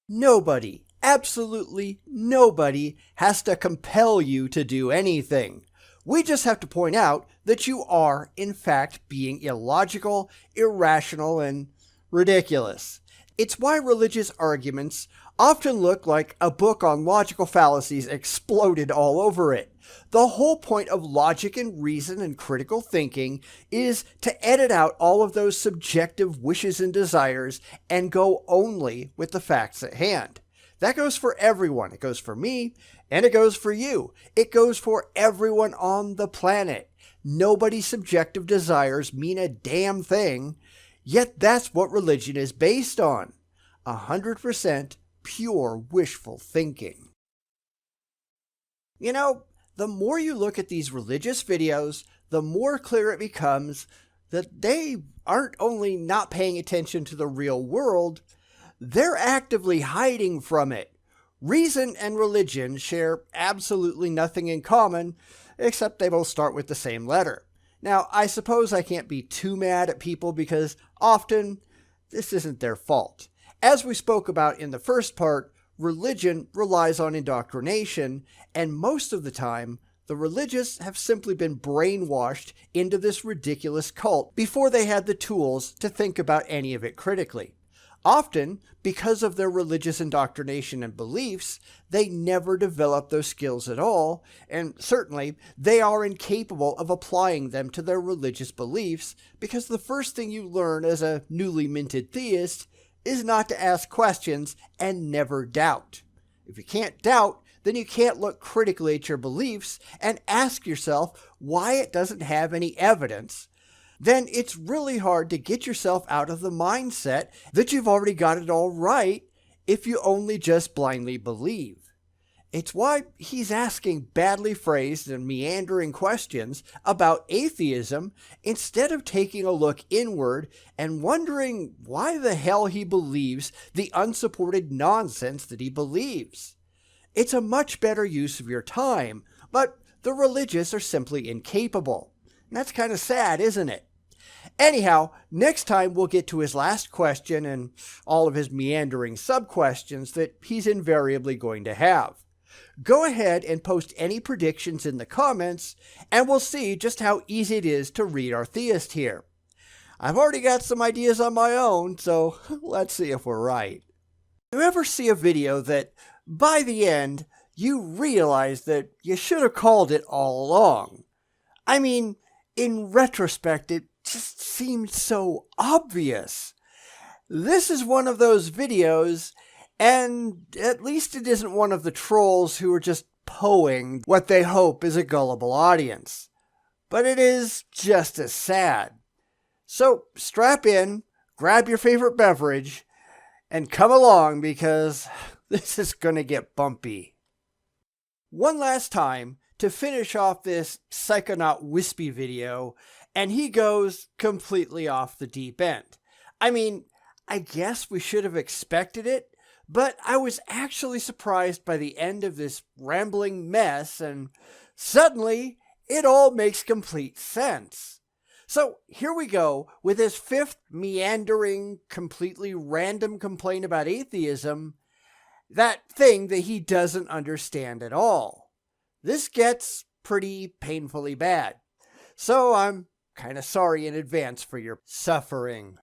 nobody, absolutely nobody, has to compel you to do anything. We just have to point out that you are, in fact, being illogical, irrational, and ridiculous. It's why religious arguments often look like a book on logical fallacies exploded all over it. The whole point of logic and reason and critical thinking is to edit out all of those subjective wishes and desires and go only with the facts at hand. That goes for everyone. It goes for me, and it goes for you. It goes for everyone on the planet. Nobody's subjective desires mean a damn thing. Yet that's what religion is based on. 100% pure wishful thinking. You know, the more you look at these religious videos, the more clear it becomes that they aren't only not paying attention to the real world, they're actively hiding from it. Reason and religion share absolutely nothing in common, except they both start with the same letter. Now, I suppose I can't be too mad at people because often this isn't their fault. As we spoke about in the first part, religion relies on indoctrination, and most of the time, the religious have simply been brainwashed into this ridiculous cult before they had the tools to think about any of it critically. Often, because of their religious indoctrination and beliefs, they never develop those skills at all, and certainly they are incapable of applying them to their religious beliefs, because the first thing you learn as a newly minted theist is not to ask questions and never doubt. If you can't doubt, then you can't look critically at your beliefs and ask yourself why it doesn't have any evidence. Then it's really hard to get yourself out of the mindset that you've already got it all right if you only just blindly believe. It's why he's asking badly phrased and meandering questions about atheism instead of taking a look inward and wondering why the hell he believes the unsupported nonsense that he believes. It's a much better use of your time, but the religious are simply incapable. And that's kind of sad, isn't it? Anyhow, next time we'll get to his last question and all of his meandering sub-questions that he's invariably going to have. Go ahead and post any predictions in the comments, and we'll see just how easy it is to read our theist here. I've already got some ideas on my own, so let's see if we're right. Do you ever see a video that, by the end, you realize that you should have called it all along? I mean, in retrospect, it just seemed so obvious. This is one of those videos, and at least it isn't one of the trolls who are just poing what they hope is a gullible audience. But it is just as sad. So strap in, grab your favorite beverage, and come along because this is going to get bumpy. One last time to finish off this Psychonaut Wispy video, and he goes completely off the deep end. I mean, I guess we should have expected it, but I was actually surprised by the end of this rambling mess, and suddenly It all makes complete sense. So here we go with his fifth meandering, completely random complaint about atheism, that thing that he doesn't understand at all. This gets pretty painfully bad. So I'm kind of sorry in advance for your suffering.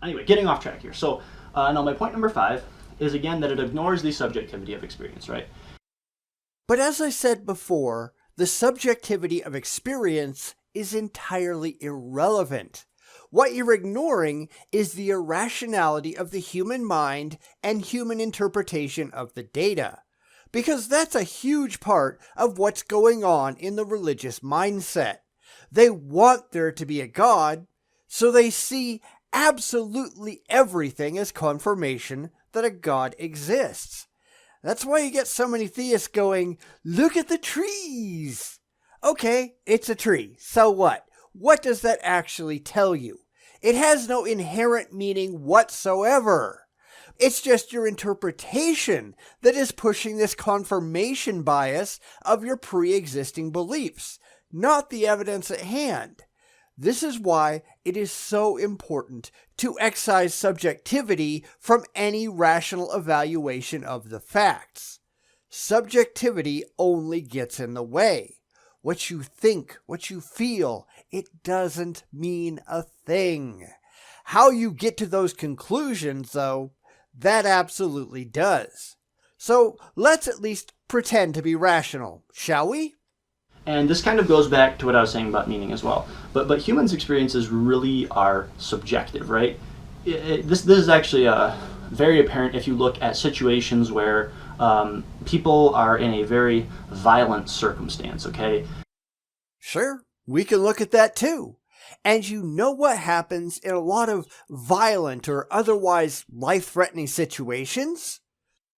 Anyway, getting off track here. So now my point number 5 is again that it ignores the subjectivity of experience, right? But as I said before, the subjectivity of experience is entirely irrelevant. What you're ignoring is the irrationality of the human mind and human interpretation of the data, because that's a huge part of what's going on in the religious mindset. They want there to be a God, so they see absolutely everything as confirmation that a God exists. That's why you get so many theists going, "Look at the trees." Okay, it's a tree. So what? What does that actually tell you? It has no inherent meaning whatsoever. It's just your interpretation that is pushing this confirmation bias of your pre-existing beliefs, not the evidence at hand. This is why it is so important to excise subjectivity from any rational evaluation of the facts. Subjectivity only gets in the way. What you think, what you feel, it doesn't mean a thing. How you get to those conclusions, though, that absolutely does. So let's at least pretend to be rational, shall we? And this kind of goes back to what I was saying about meaning as well. But humans' experiences really are subjective, right? This is actually very apparent if you look at situations where people are in a very violent circumstance, okay? Sure, we can look at that too. And you know what happens in a lot of violent or otherwise life-threatening situations?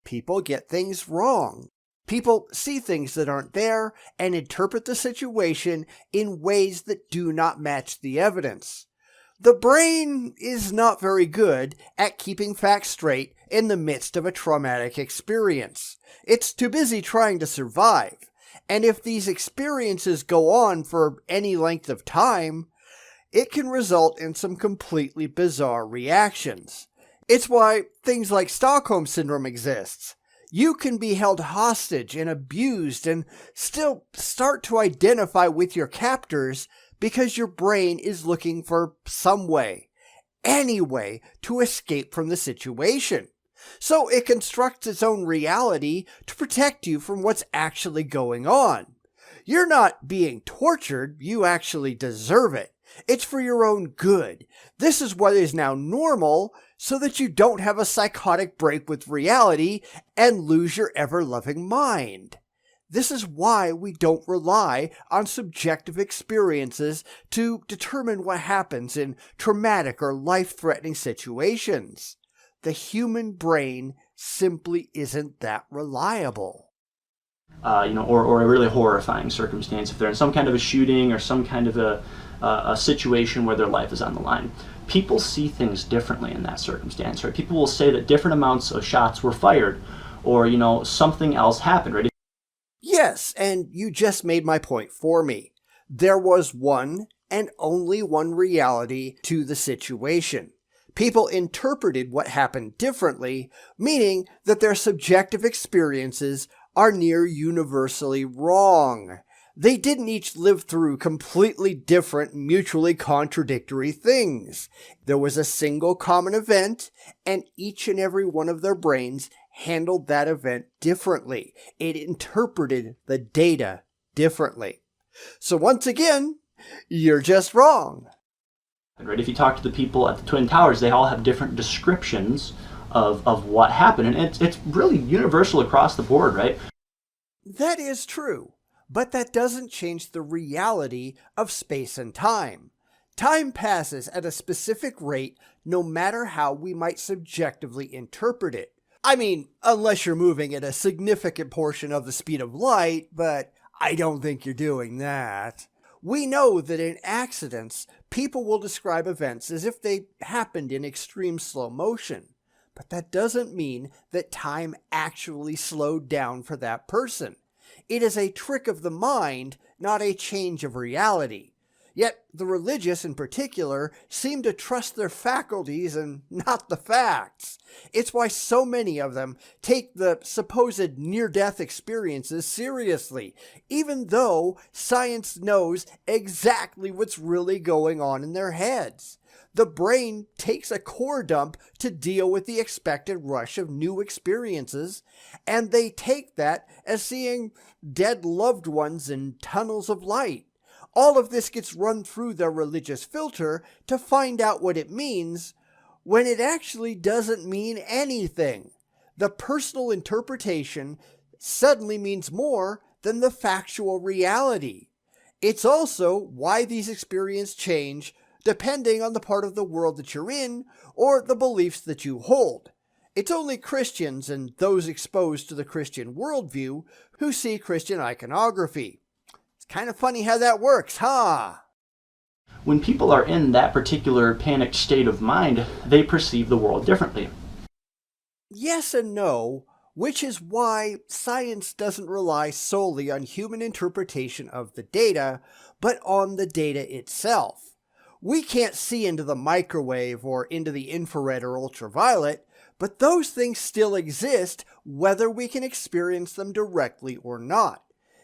People get things wrong. People see things that aren't there and interpret the situation in ways that do not match the evidence. The brain is not very good at keeping facts straight in the midst of a traumatic experience. It's too busy trying to survive. And if these experiences go on for any length of time, it can result in some completely bizarre reactions. It's why things like Stockholm Syndrome exists. You can be held hostage and abused and still start to identify with your captors because your brain is looking for some way, any way, to escape from the situation. So it constructs its own reality to protect you from what's actually going on. You're not being tortured, you actually deserve it. It's for your own good. This is what is now normal, so that you don't have a psychotic break with reality and lose your ever-loving mind. This is why we don't rely on subjective experiences to determine what happens in traumatic or life-threatening situations. The human brain simply isn't that reliable. Or a really horrifying circumstance, if they're in some kind of a shooting or some kind of a situation where their life is on the line. People see things differently in that circumstance, right? People will say that different amounts of shots were fired, or, something else happened, right? Yes, and you just made my point for me. There was one and only one reality to the situation. People interpreted what happened differently, meaning that their subjective experiences are near universally wrong. They didn't each live through completely different, mutually contradictory things. There was a single common event, and each and every one of their brains handled that event differently. It interpreted the data differently. So once again, you're just wrong. Right? If you talk to the people at the Twin Towers, they all have different descriptions of what happened, and it's really universal across the board, right? That is true. But that doesn't change the reality of space and time. Time passes at a specific rate no matter how we might subjectively interpret it. I mean, unless you're moving at a significant portion of the speed of light, but I don't think you're doing that. We know that in accidents, people will describe events as if they happened in extreme slow motion. But that doesn't mean that time actually slowed down for that person. It is a trick of the mind not a change of reality. Yet the religious in particular seem to trust their faculties and not the facts. It's why so many of them take the supposed near-death experiences seriously, even though science knows exactly what's really going on in their heads. The brain takes a core dump to deal with the expected rush of new experiences, and they take that as seeing dead loved ones in tunnels of light. All of this gets run through their religious filter to find out what it means, when it actually doesn't mean anything. The personal interpretation suddenly means more than the factual reality. It's also why these experiences change depending on the part of the world that you're in or the beliefs that you hold. It's only Christians and those exposed to the Christian worldview who see Christian iconography. It's kind of funny how that works, huh? When people are in that particular panicked state of mind, they perceive the world differently. Yes and no, which is why science doesn't rely solely on human interpretation of the data, but on the data itself. We can't see into the microwave or into the infrared or ultraviolet, but those things still exist whether we can experience them directly or not.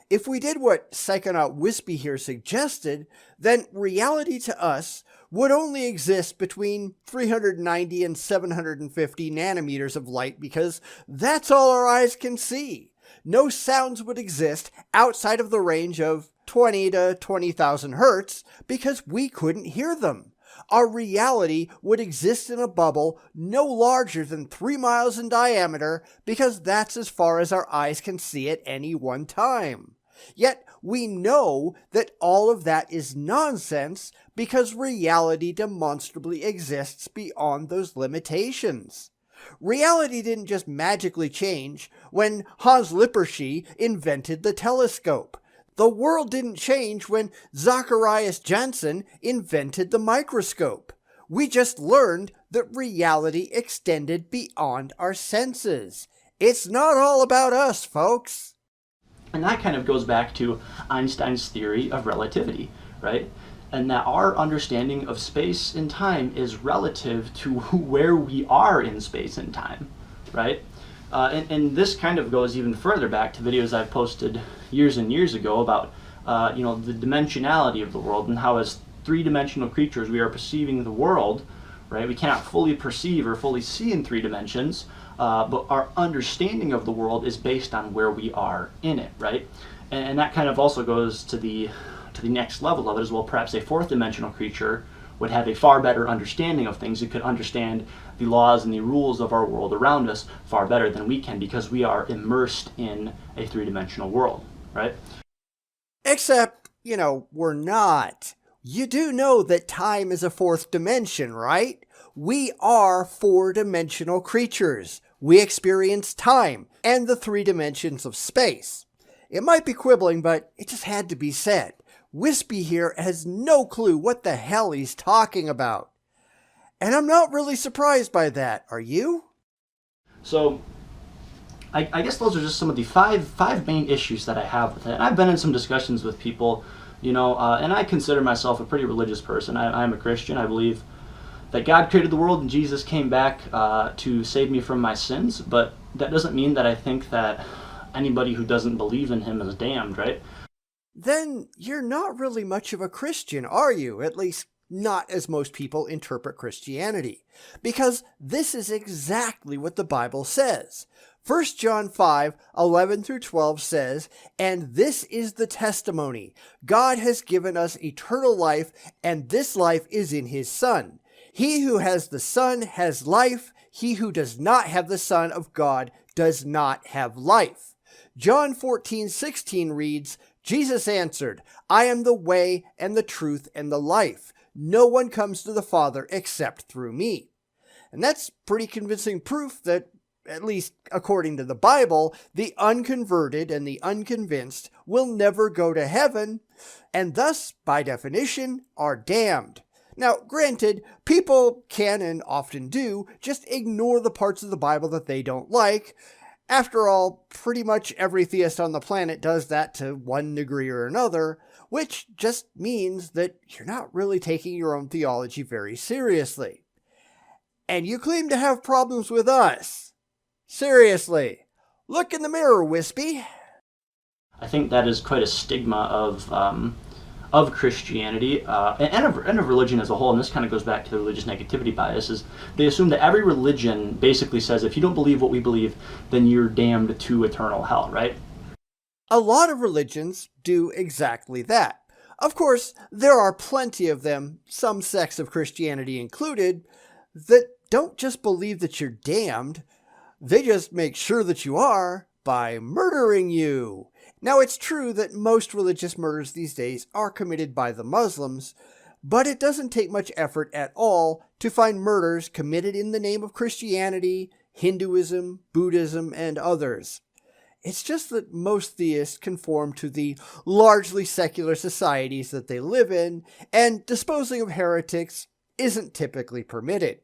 If we did what Psychonaut Wispy here suggested, then reality to us would only exist between 390 and 750 nanometers of light because that's all our eyes can see. No sounds would exist outside of the range of 20 to 20,000 hertz because we couldn't hear them. Our reality would exist in a bubble no larger than 3 miles in diameter because that's as far as our eyes can see at any one time. Yet we know that all of that is nonsense because reality demonstrably exists beyond those limitations. Reality didn't just magically change when Hans Lippershey invented the telescope. The world didn't change when Zacharias Janssen invented the microscope. We just learned that reality extended beyond our senses. It's not all about us, folks. And that kind of goes back to Einstein's theory of relativity, right? And that our understanding of space and time is relative to where we are in space and time, right? And this kind of goes even further back to videos I've posted years and years ago about, the dimensionality of the world and how as three-dimensional creatures we are perceiving the world, right? We cannot fully perceive or fully see in 3 dimensions, but our understanding of the world is based on where we are in it, right? And that kind of also goes to the next level of it as well. Perhaps a 4th-dimensional creature would have a far better understanding of things. It could understand the laws and the rules of our world around us far better than we can because we are immersed in a 3-dimensional world, right? Except, we're not. You do know that time is a 4th dimension, right? We are 4-dimensional creatures. We experience time and the 3 dimensions of space. It might be quibbling, but it just had to be said. Wispy here has no clue what the hell he's talking about. And I'm not really surprised by that, are you? So, I guess those are just some of the five main issues that I have with it. And I've been in some discussions with people, and I consider myself a pretty religious person. I'm a Christian. I believe that God created the world and Jesus came back to save me from my sins, but that doesn't mean that I think that anybody who doesn't believe in him is damned, right? Then you're not really much of a Christian, are you? At least not as most people interpret Christianity. Because this is exactly what the Bible says. 1 John 5:11-12 says, "And this is the testimony. God has given us eternal life, and this life is in his Son. He who has the Son has life. He who does not have the Son of God does not have life." John 14:16 reads, "Jesus answered, I am the way and the truth and the life. No one comes to the Father except through me." And that's pretty convincing proof that, at least according to the Bible, the unconverted and the unconvinced will never go to heaven, and thus, by definition, are damned. Now, granted, people can and often do just ignore the parts of the Bible that they don't like, After all, pretty much every theist on the planet does that to one degree or another, which just means that you're not really taking your own theology very seriously. And you claim to have problems with us. Seriously, look in the mirror, Wispy. I think that is quite a stigma of Christianity and of religion as a whole, and this kind of goes back to the religious negativity bias, is they assume that every religion basically says if you don't believe what we believe, then you're damned to eternal hell, right? A lot of religions do exactly that. Of course, there are plenty of them, some sects of Christianity included, that don't just believe that you're damned, they just make sure that you are by murdering you. Now, it's true that most religious murders these days are committed by the Muslims, but it doesn't take much effort at all to find murders committed in the name of Christianity, Hinduism, Buddhism, and others. It's just that most theists conform to the largely secular societies that they live in, and disposing of heretics isn't typically permitted.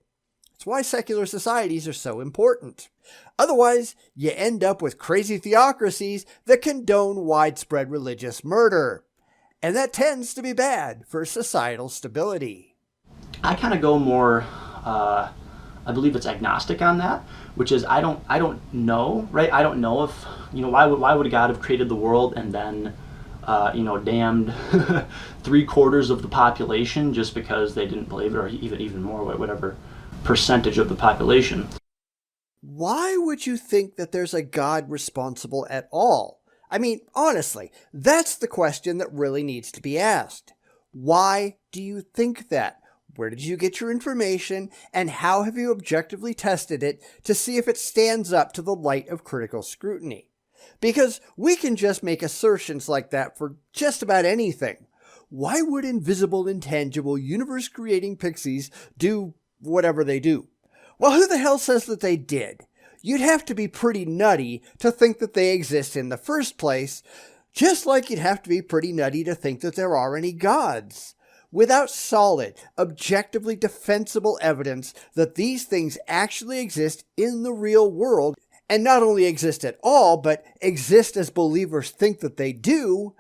It's why secular societies are so important. Otherwise, you end up with crazy theocracies that condone widespread religious murder. And that tends to be bad for societal stability. I kind of go more, I believe it's agnostic on that, which is I don't know, right? I don't know if, why would God have created the world and then, damned 3/4 of the population just because they didn't believe it, or even more, whatever percentage of the population. Why would you think that there's a God responsible at all? I mean, honestly, that's the question that really needs to be asked. Why do you think that? Where did you get your information, and how have you objectively tested it to see if it stands up to the light of critical scrutiny? Because we can just make assertions like that for just about anything. Why would invisible, intangible, universe-creating pixies do whatever they do? Well, who the hell says that they did? You'd have to be pretty nutty to think that they exist in the first place, just like you'd have to be pretty nutty to think that there are any gods. Without solid, objectively defensible evidence that these things actually exist in the real world, and not only exist at all, but exist as believers think that they do,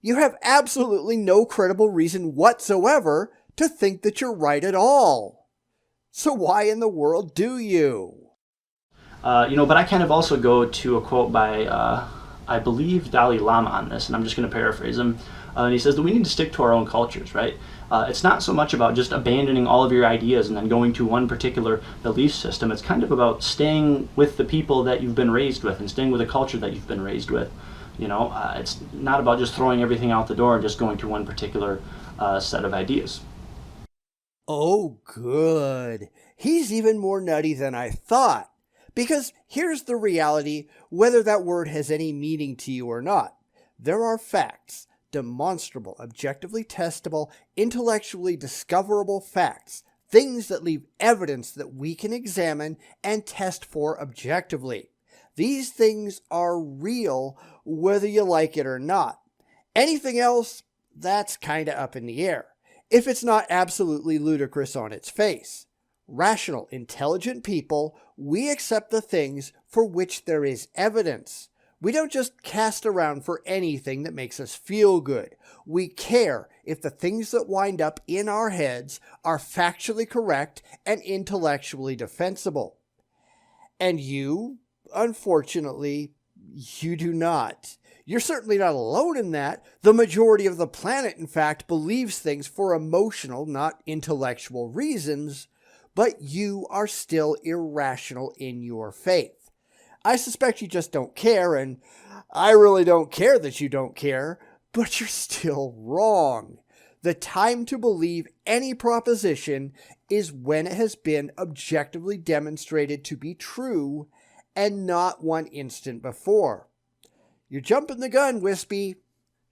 you have absolutely no credible reason whatsoever to think that you're right at all. So why in the world do you? But I kind of also go to a quote by, I believe, Dalai Lama on this, and I'm just going to paraphrase him. And he says that we need to stick to our own cultures, right? It's not so much about just abandoning all of your ideas and then going to one particular belief system. It's kind of about staying with the people that you've been raised with and staying with the culture that you've been raised with. It's not about just throwing everything out the door and just going to one particular set of ideas. Oh, good. He's even more nutty than I thought. Because here's the reality, whether that word has any meaning to you or not. There are facts, demonstrable, objectively testable, intellectually discoverable facts, things that leave evidence that we can examine and test for objectively. These things are real, whether you like it or not. Anything else, that's kinda up in the air, if it's not absolutely ludicrous on its face. Rational, intelligent people, we accept the things for which there is evidence. We don't just cast around for anything that makes us feel good. We care if the things that wind up in our heads are factually correct and intellectually defensible. And you, unfortunately, you do not. You're certainly not alone in that. The majority of the planet, in fact, believes things for emotional, not intellectual reasons, but you are still irrational in your faith. I suspect you just don't care, and I really don't care that you don't care, but you're still wrong. The time to believe any proposition is when it has been objectively demonstrated to be true, and not one instant before. You're jumping the gun, Wispy.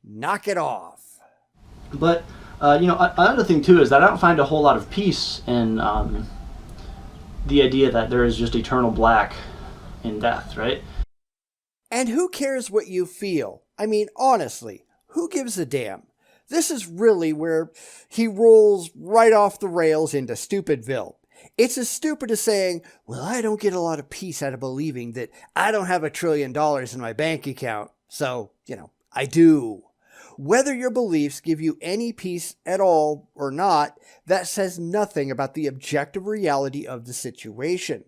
Knock it off. But, another thing, too, is that I don't find a whole lot of peace in the idea that there is just eternal black in death, right? And who cares what you feel? I mean, honestly, who gives a damn? This is really where he rolls right off the rails into Stupidville. It's as stupid as saying, well, I don't get a lot of peace out of believing that I don't have $1 trillion in my bank account. So, I do. Whether your beliefs give you any peace at all or not, that says nothing about the objective reality of the situation.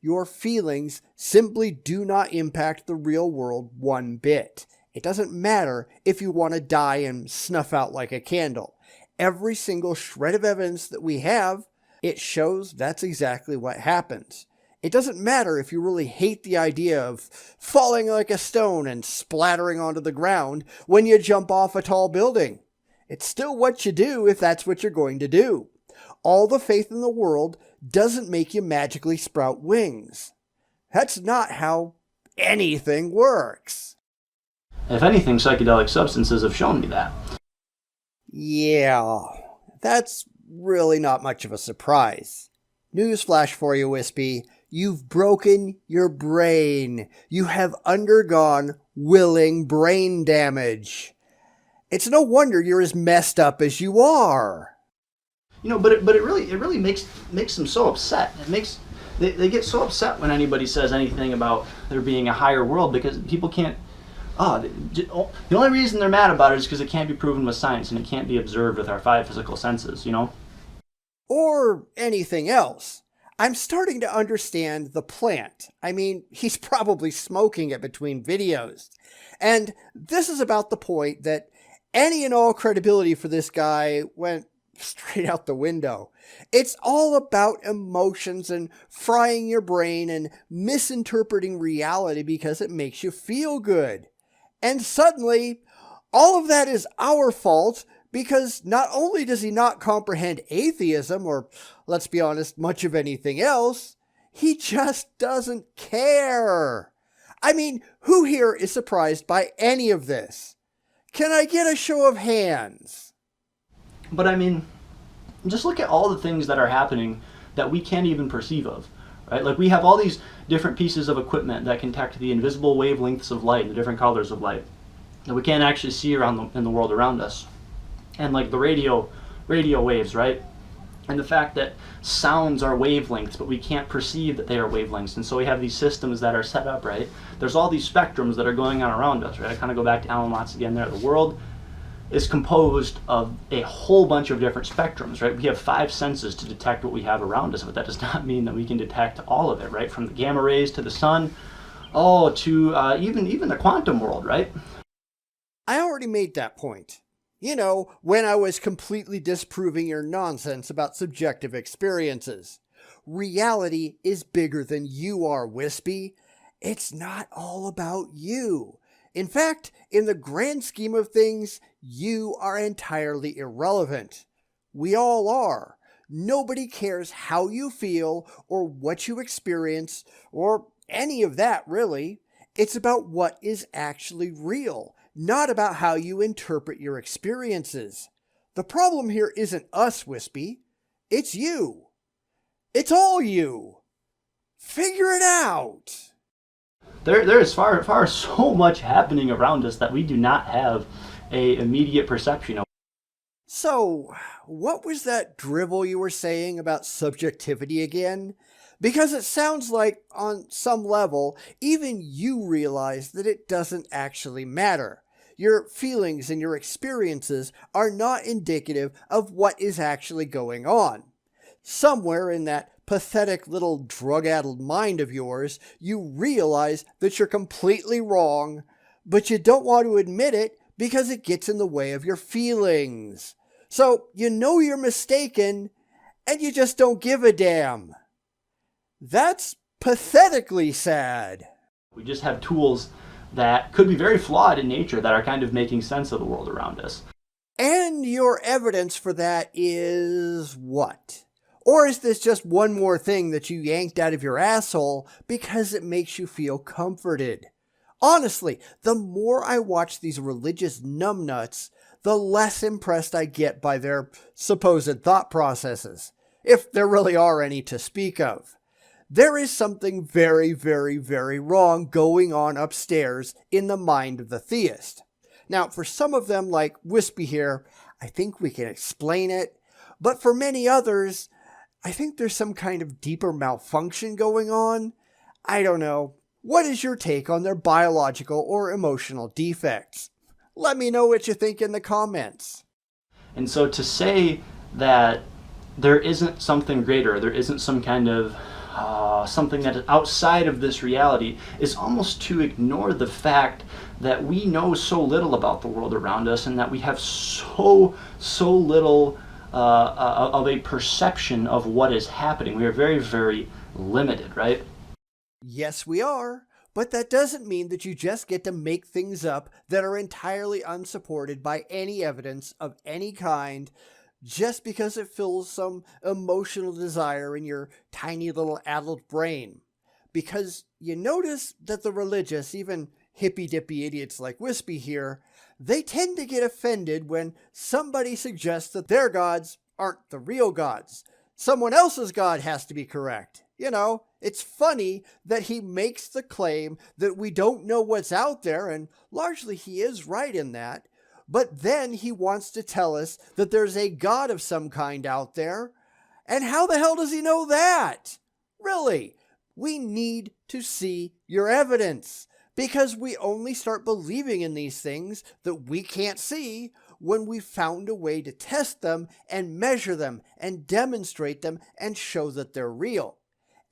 Your feelings simply do not impact the real world one bit. It doesn't matter if you want to die and snuff out like a candle. Every single shred of evidence that we have, it shows that's exactly what happens. It doesn't matter if you really hate the idea of falling like a stone and splattering onto the ground when you jump off a tall building. It's still what you do if that's what you're going to do. All the faith in the world doesn't make you magically sprout wings. That's not how anything works. If anything, psychedelic substances have shown me that. Yeah, that's really not much of a surprise. Newsflash for you, Wispy. You've broken your brain. You have undergone willing brain damage. It's no wonder you're as messed up as you are. But it really makes them so upset. They get so upset when anybody says anything about there being a higher world, because people can't. The only reason they're mad about it is because it can't be proven with science and it can't be observed with our 5 physical senses. Or anything else. I'm starting to understand the plant. I mean, he's probably smoking it between videos. And this is about the point that any and all credibility for this guy went straight out the window. It's all about emotions and frying your brain and misinterpreting reality because it makes you feel good. And suddenly, all of that is our fault because not only does he not comprehend atheism, or let's be honest, much of anything else, he just doesn't care. I mean, who here is surprised by any of this? Can I get a show of hands? But I mean, just look at all the things that are happening that we can't even perceive of, right? Like we have all these different pieces of equipment that can detect the invisible wavelengths of light, the different colors of light that we can't actually see in the world around us. And like the radio waves, right? And the fact that sounds are wavelengths, but we can't perceive that they are wavelengths. And so we have these systems that are set up, right? There's all these spectrums that are going on around us, right? I kind of go back to Alan Watts again there. The world is composed of a whole bunch of different spectrums, right? We have 5 senses to detect what we have around us, but that does not mean that we can detect all of it, right? From the gamma rays to the sun, to even the quantum world, right? I already made that point. When I was completely disproving your nonsense about subjective experiences. Reality is bigger than you are, Wispy. It's not all about you. In fact, in the grand scheme of things, you are entirely irrelevant. We all are. Nobody cares how you feel or what you experience or any of that, really. It's about what is actually real, not about how you interpret your experiences. The problem here isn't us, Wispy. It's you. It's all you. Figure it out. There is far so much happening around us that we do not have a immediate perception of. So, what was that drivel you were saying about subjectivity again? Because it sounds like, on some level, even you realize that it doesn't actually matter. Your feelings and your experiences are not indicative of what is actually going on. Somewhere in that pathetic little drug-addled mind of yours, you realize that you're completely wrong, but you don't want to admit it because it gets in the way of your feelings. So you know you're mistaken, and you just don't give a damn. That's pathetically sad. We just have tools that could be very flawed in nature that are kind of making sense of the world around us. And your evidence for that is what? Or is this just one more thing that you yanked out of your asshole because it makes you feel comforted? Honestly, the more I watch these religious numbnuts, the less impressed I get by their supposed thought processes, if there really are any to speak of. There is something very, very, very wrong going on upstairs in the mind of the theist. Now, for some of them, like Wispy here, I think we can explain it, but for many others, I think there's some kind of deeper malfunction going on. I don't know. What is your take on their biological or emotional defects? Let me know what you think in the comments. And so to say that there isn't something greater, there isn't some kind of something that is outside of this reality, is almost to ignore the fact that we know so little about the world around us, and that we have so little of a perception of what is happening. We are very, very limited, right? Yes, we are. But that doesn't mean that you just get to make things up that are entirely unsupported by any evidence of any kind just because it fills some emotional desire in your tiny little adult brain. Because you notice that the religious, even hippy-dippy idiots like Wispy here, they tend to get offended when somebody suggests that their gods aren't the real gods. Someone else's god has to be correct. You know, it's funny that he makes the claim that we don't know what's out there, and largely he is right in that. But then he wants to tell us that there's a god of some kind out there. And how the hell does he know that? Really, we need to see your evidence, because we only start believing in these things that we can't see when we've found a way to test them and measure them and demonstrate them and show that they're real.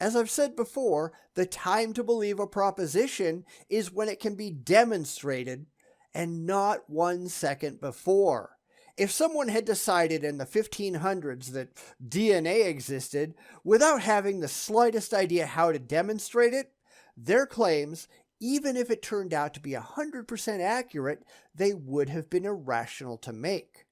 As I've said before, the time to believe a proposition is when it can be demonstrated, and not 1 second before. If someone had decided in the 1500s that DNA existed without having the slightest idea how to demonstrate it, their claims, even if it turned out to be 100% accurate, they would have been irrational to make.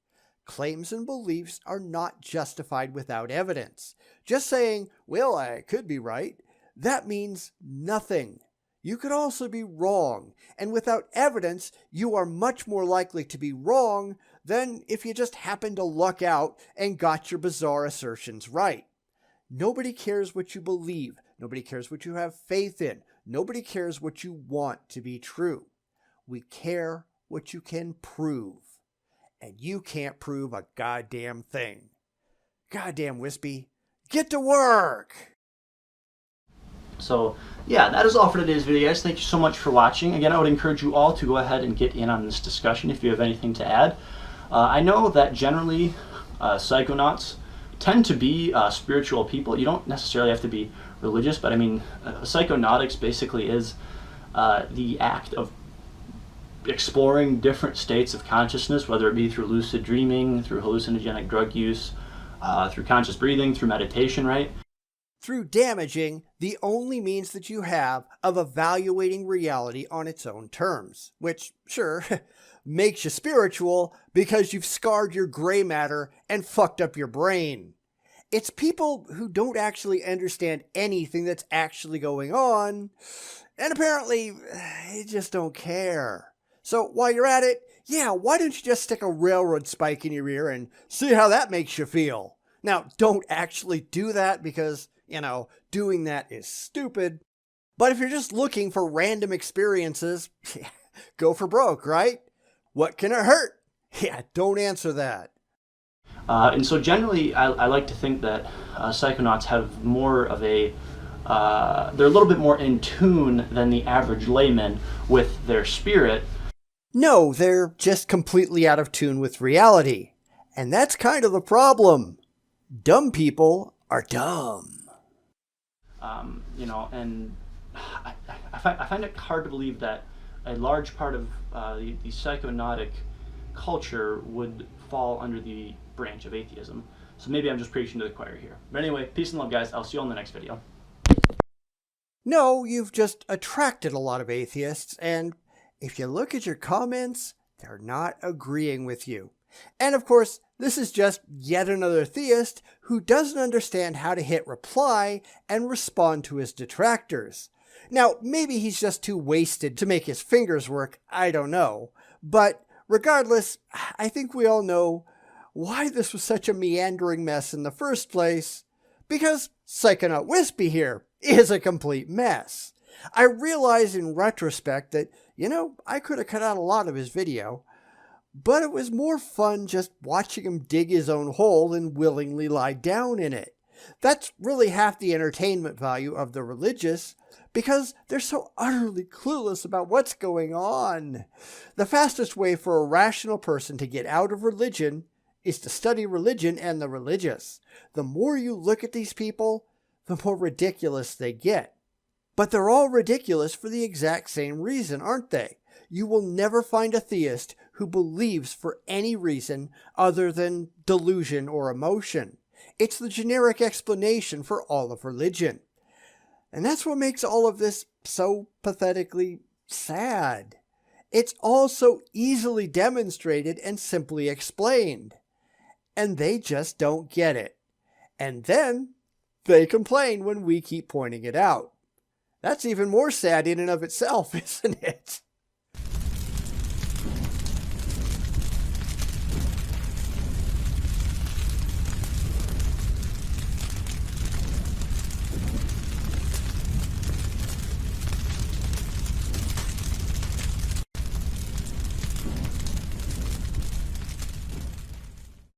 Claims and beliefs are not justified without evidence. Just saying, well, I could be right, that means nothing. You could also be wrong, and without evidence, you are much more likely to be wrong than if you just happened to luck out and got your bizarre assertions right. Nobody cares what you believe. Nobody cares what you have faith in. Nobody cares what you want to be true. We care what you can prove. And you can't prove a goddamn thing. Goddamn, Wispy. Get to work! So, yeah, that is all for today's video, guys. Thank you so much for watching. Again, I would encourage you all to go ahead and get in on this discussion if you have anything to add. I know that generally psychonauts tend to be spiritual people. You don't necessarily have to be religious, but I mean, psychonautics basically is the act of exploring different states of consciousness, whether it be through lucid dreaming, through hallucinogenic drug use, through conscious breathing, through meditation, right? Through damaging the only means that you have of evaluating reality on its own terms, which, sure, makes you spiritual because you've scarred your gray matter and fucked up your brain. It's people who don't actually understand anything that's actually going on, and apparently, they just don't care. So while you're at it, yeah, why don't you just stick a railroad spike in your ear and see how that makes you feel? Now, don't actually do that because, you know, doing that is stupid. But if you're just looking for random experiences, go for broke, right? What can it hurt? Yeah, don't answer that. And so generally, I like to think that psychonauts have more of a, they're a little bit more in tune than the average layman with their spirit. No, they're just completely out of tune with reality. And that's kind of the problem. Dumb people are dumb. You know, and I find it hard to believe that a large part of the psychonautic culture would fall under the branch of atheism. So maybe I'm just preaching to the choir here. But anyway, peace and love, guys. I'll see you on the next video. No, you've just attracted a lot of atheists, and if you look at your comments, they're not agreeing with you. And of course, this is just yet another theist who doesn't understand how to hit reply and respond to his detractors. Now, maybe he's just too wasted to make his fingers work, I don't know. But regardless, I think we all know why this was such a meandering mess in the first place. Because Psychonaut Wispy here is a complete mess. I realize in retrospect that, you know, I could have cut out a lot of his video, but it was more fun just watching him dig his own hole and willingly lie down in it. That's really half the entertainment value of the religious, because they're so utterly clueless about what's going on. The fastest way for a rational person to get out of religion is to study religion and the religious. The more you look at these people, the more ridiculous they get. But they're all ridiculous for the exact same reason, aren't they? You will never find a theist who believes for any reason other than delusion or emotion. It's the generic explanation for all of religion. And that's what makes all of this so pathetically sad. It's all so easily demonstrated and simply explained. And they just don't get it. And then they complain when we keep pointing it out. That's even more sad in and of itself, isn't it?